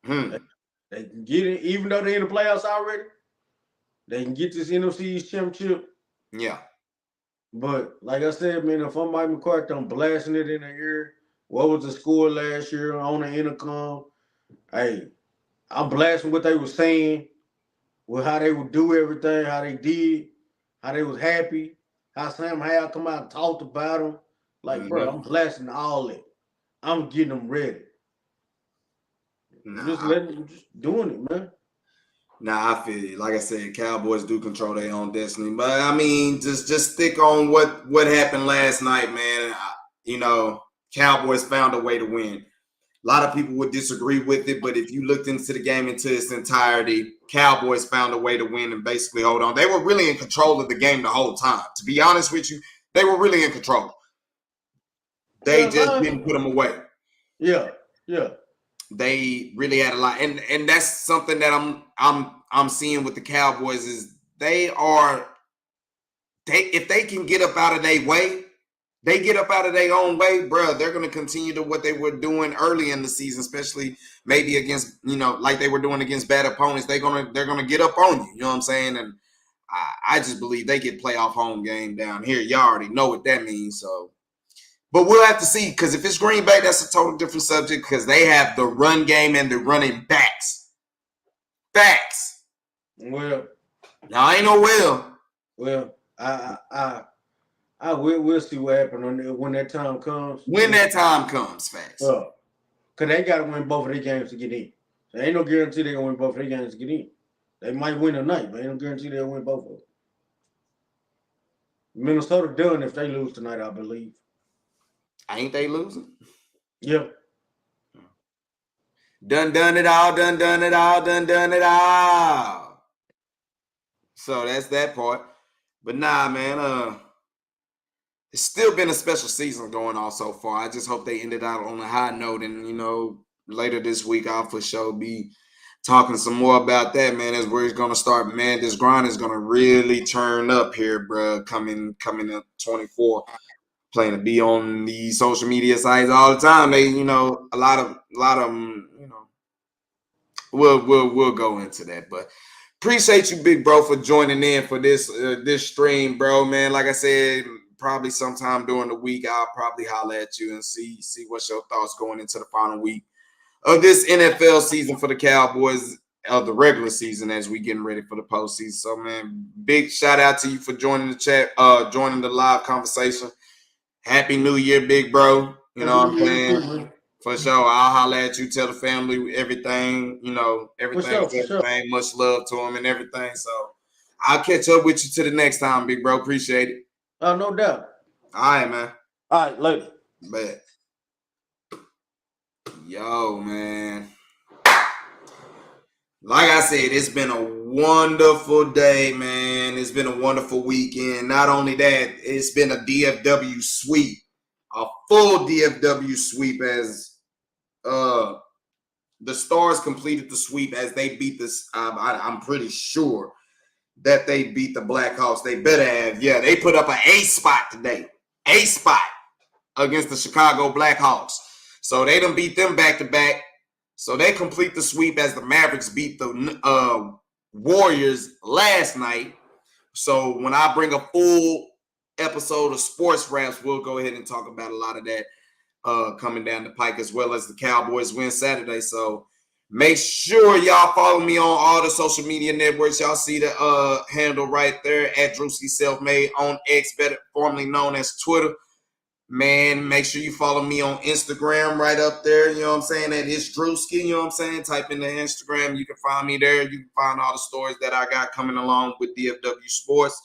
Hmm. They can get it, even though they're in the playoffs already. They can get this NFC championship. Yeah. But like I said, man, if I'm Mike McCarthy, I'm blasting it in the ear. What was the score last year on the intercom? Hey, I'm blasting what they were saying, with how they would do everything, how they did, how they was happy, how Sam Howell come out and talked about them. Like, bro, Mm-hmm. I'm blasting all that. I'm getting them ready. Just Nah, letting them, just doing it, man. I feel you. Like I said, Cowboys do control their own destiny. But I mean, just stick on what happened last night, man. You know, Cowboys found a way to win. A lot of people would disagree with it, but if you looked into the game into its entirety, Cowboys found a way to win and basically hold on. They were really in control of the game the whole time. To be honest with you, they were really in control. They Yeah, just didn't put them away. yeah, yeah. They really had a lot, and that's something that I'm seeing with the Cowboys is if they can get up out of their way, they get up out of their own way, bro. They're going to continue to what they were doing early in the season, especially maybe against like they were doing against bad opponents. They're gonna get up on you. You know what I'm saying? And I just believe they get playoff home game down here. You already know what that means. So. But we'll have to see, because if it's Green Bay, that's a total different subject, because they have the run game and the running backs. Facts. Well, Now, I ain't no will. well, we'll see what happens when that time comes. When that time comes, facts. Cause they got to win both of their games to get in. So ain't no guarantee they're gonna win both of their games to get in. They might win tonight, but ain't no guarantee they'll win both of them. Minnesota done if they lose tonight, I believe. Ain't they losing? Yeah. Done it all, done it all, done it all. So that's that part. But nah, man, it's still been a special season going on so far. I just hope they ended out on a high note. And, later this week, I'll for sure be talking some more about that, man, as where it's going to start. Man, this grind is going to really turn up here, bro, coming up 24. Playing to be on these social media sites all the time. They, a lot of them, we'll go into that. But appreciate you, big bro, for joining in for this stream, bro, man. Like I said, probably sometime during the week, I'll probably holler at you and see what's your thoughts going into the final week of this NFL season for the Cowboys, of the regular season, as we getting ready for the postseason. So, man, big shout out to you for joining the chat, joining the live conversation. Happy New Year, big bro. You know what I'm saying? For sure. I'll holler at you, tell the family everything, everything. For sure. Much love to them and everything. So I'll catch up with you to the next time, big bro. Appreciate it. No doubt. All right, man. All right, later. Bet. Yo, man. Like I said, it's been a wonderful day, man. It's been a wonderful weekend. Not only that, it's been a DFW sweep, a full DFW sweep, as the Stars completed the sweep as they beat this. I'm pretty sure that they beat the Blackhawks. They better have. Yeah, they put up an A spot today. A spot against the Chicago Blackhawks. So they done beat them back to back. So they complete the sweep as the Mavericks beat the Warriors last night. So when I bring a full episode of Sports Raps, we'll go ahead and talk about a lot of that coming down the pike, as well as the Cowboys win Saturday. So make sure y'all follow me on all the social media networks. Y'all see the handle right there at Drewski Selfmade on X, better formerly known as Twitter. Man, make sure you follow me on Instagram right up there. You know what I'm saying? That is Drewski. You know what I'm saying? Type in the Instagram. You can find me there. You can find all the stories that I got coming along with DFW Sports.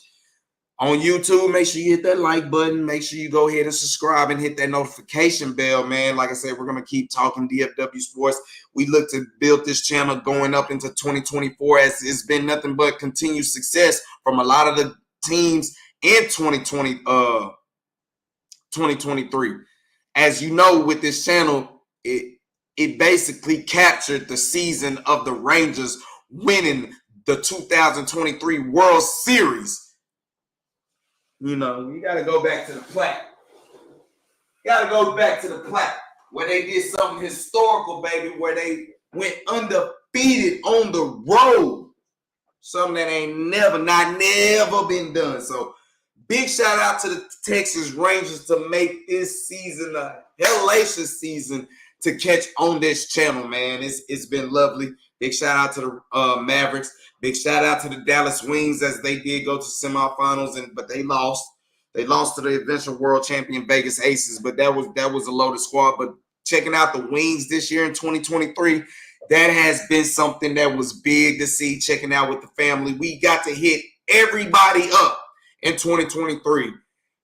On YouTube, make sure you hit that like button. Make sure you go ahead and subscribe and hit that notification bell, man. Like I said, we're going to keep talking DFW Sports. We look to build this channel going up into 2024, as it's been nothing but continued success from a lot of the teams in 2023. As you know, with this channel, it basically captured the season of the Rangers winning the 2023 World Series. You know, you got to go back to the plaque. Got to go back to the plaque where they did something historical, baby, where they went undefeated on the road. Something that ain't never been done. So big shout out to the Texas Rangers to make this season a hellacious season to catch on this channel, man. It's been lovely. Big shout out to the Mavericks. Big shout out to the Dallas Wings as they did go to semifinals, but they lost. They lost to the eventual world champion Vegas Aces, but that was a loaded squad. But checking out the Wings this year in 2023, that has been something that was big to see. Checking out with the family, we got to hit everybody up in 2023,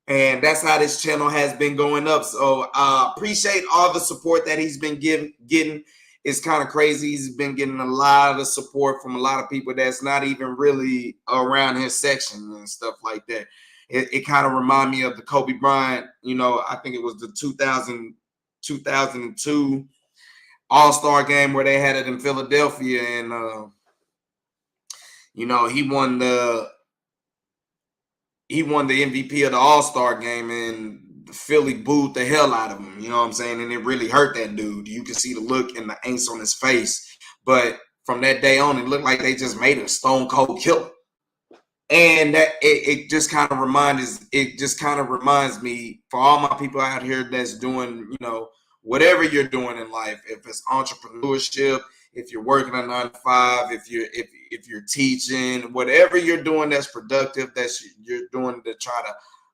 and that's how this channel has been going up. So appreciate all the support that he's been getting. It's kind of crazy. He's been getting a lot of support from a lot of people that's not even really around his section and stuff like that. It kind of remind me of the Kobe Bryant, you know, I think it was the 2002 All-Star game where they had it in Philadelphia, and you know, he won the MVP of the All-Star game, and Philly booed the hell out of him. You know what I'm saying? And it really hurt that dude. You can see the look and the angst on his face. But from that day on, it looked like they just made a stone cold killer. And that it just kind of reminds me, for all my people out here that's doing, you know, whatever you're doing in life, if it's entrepreneurship, if you're working a 9 to 5, if you're teaching, whatever you're doing that's productive, you're doing to try to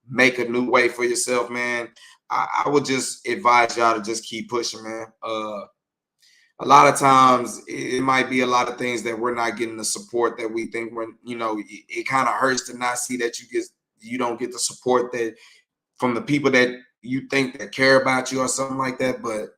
make a new way for yourself, man, I would just advise y'all to just keep pushing, man. A lot of times it might be a lot of things that we're not getting the support that we think we're, you know, it kind of hurts to not see that you don't get the support that from the people that you think that care about you or something like that. But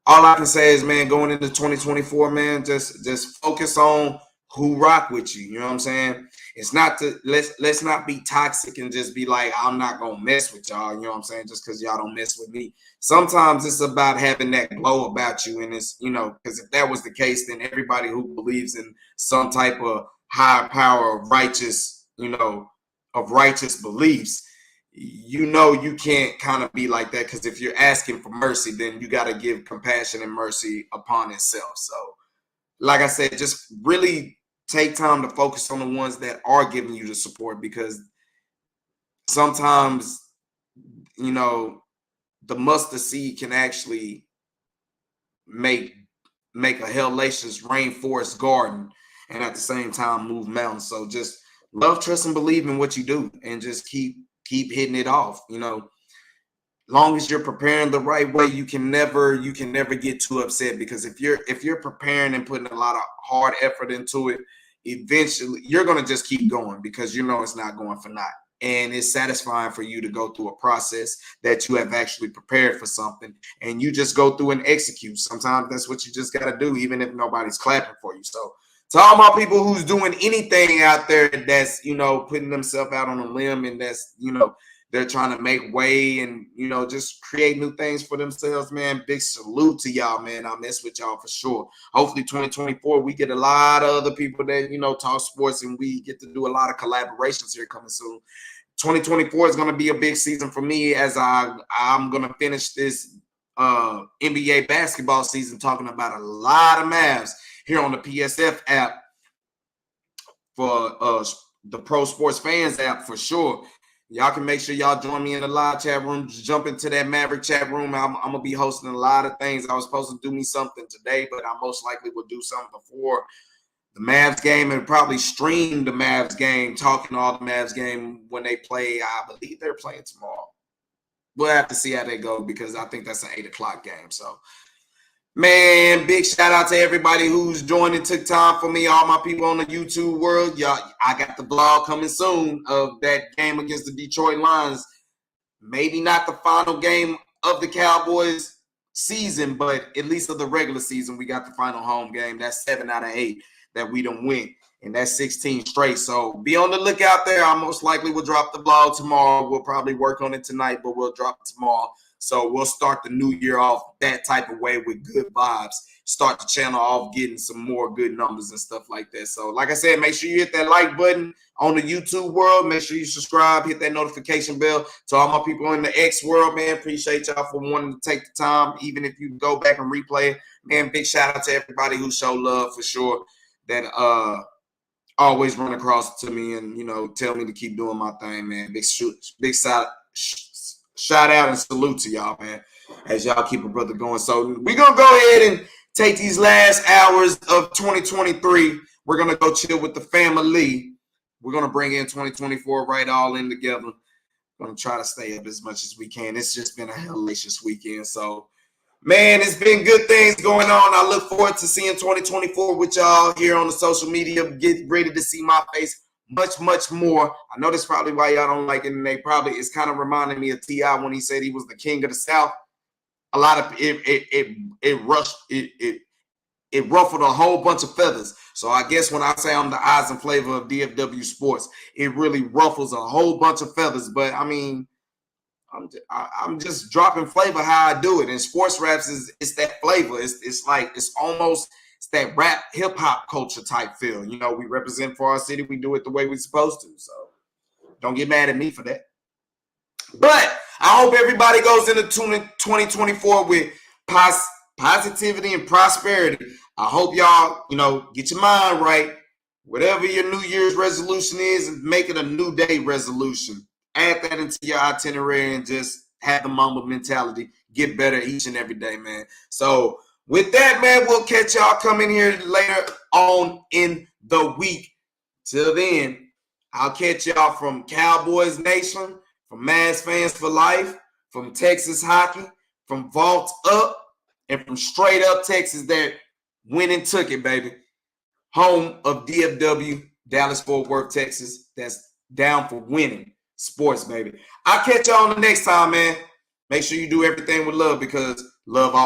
all I can say is, man, going into 2024, man, just focus on who rock with you. You know what I'm saying? It's not to let's not be toxic and just be like, I'm not gonna mess with y'all. You know what I'm saying? Just because y'all don't mess with me. Sometimes it's about having that glow about you, and it's, you know, because if that was the case, then everybody who believes in some type of higher power of righteous, you know, of righteous beliefs, you know, you can't kind of be like that, because if you're asking for mercy, then you got to give compassion and mercy upon itself. So like I said, just really take time to focus on the ones that are giving you the support, because sometimes, you know, the mustard seed can actually make a hellacious rainforest garden, and at the same time move mountains. So just love, trust, and believe in what you do, and just keep hitting it off. You know, long as you're preparing the right way, you can never get too upset, because if you're preparing and putting a lot of hard effort into it, eventually you're going to just keep going, because you know it's not going for naught. And it's satisfying for you to go through a process that you have actually prepared for something, and you just go through and execute. Sometimes that's what you just got to do, even if nobody's clapping for you. So to all my people who's doing anything out there that's, you know, putting themselves out on a limb, and that's, you know, they're trying to make way and, you know, just create new things for themselves, man, big salute to y'all, man. I mess with y'all for sure. Hopefully 2024, we get a lot of other people that, you know, talk sports, and we get to do a lot of collaborations here coming soon. 2024 is going to be a big season for me, as I'm going to finish this NBA basketball season talking about a lot of Mavs here on the PSF app, for the Pro Sports Fans app for sure. Y'all can make sure y'all join me in the live chat room. Just jump into that Maverick chat room. I'm going to be hosting a lot of things. I was supposed to do me something today, but I most likely will do something before the Mavs game, and probably stream the Mavs game, talking all the Mavs game when they play. I believe they're playing tomorrow. We'll have to see how they go, because I think that's an 8 o'clock game. So, man, big shout out to everybody who's joined and took time for me. All my people on the YouTube world, y'all, I got the vlog coming soon of that game against the Detroit Lions. Maybe not the final game of the Cowboys season, but at least of the regular season, we got the final home game. That's 7 out of 8 that we done win, and that's 16 straight. So be on the lookout there. I most likely will drop the vlog tomorrow. We'll probably work on it tonight, but we'll drop it tomorrow. So we'll start the new year off that type of way with good vibes. start the channel off getting some more good numbers and stuff like that. So like I said, make sure you hit that like button on the YouTube world. Make sure you subscribe, hit that notification bell. To all my people in the X world, man, appreciate y'all for wanting to take the time, even if you go back and replay it. Man, big shout out to everybody who show love for sure, that always run across to me and, you know, tell me to keep doing my thing, man. Big shout out and salute to y'all, man, as y'all keep a brother going. So we're going to go ahead and take these last hours of 2023. We're going to go chill with the family. We're going to bring in 2024 right all in together. We're going to try to stay up as much as we can. It's just been a hellacious weekend. So, man, it's been good things going on. I look forward to seeing 2024 with y'all here on the social media. Get ready to see my face much, much more. I know that's probably why y'all don't like it, and it's kind of reminding me of T.I. when he said he was the king of the South. A lot of it ruffled a whole bunch of feathers. So I guess when I say I'm the eyes and flavor of DFW sports, it really ruffles a whole bunch of feathers. But I mean, I'm just dropping flavor how I do it. And sports raps it's that flavor. It's that rap hip hop culture type feel. You know, we represent for our city. We do it the way we're supposed to. So don't get mad at me for that. But I hope everybody goes into 2024 with positivity and prosperity. I hope y'all, you know, get your mind right. Whatever your New Year's resolution is, make it a new day resolution. Add that into your itinerary and just have the Mamba mentality. Get better each and every day, man. So with that, man, we'll catch y'all coming here later on in the week. Till then, I'll catch y'all from Cowboys Nation, from Mavs Fans for Life, from Texas Hockey, from Vault Up, and from Straight Up Texas that went and took it, baby. Home of DFW, Dallas-Fort Worth, Texas. That's down for winning sports, baby. I'll catch y'all on the next time, man. Make sure you do everything with love because love always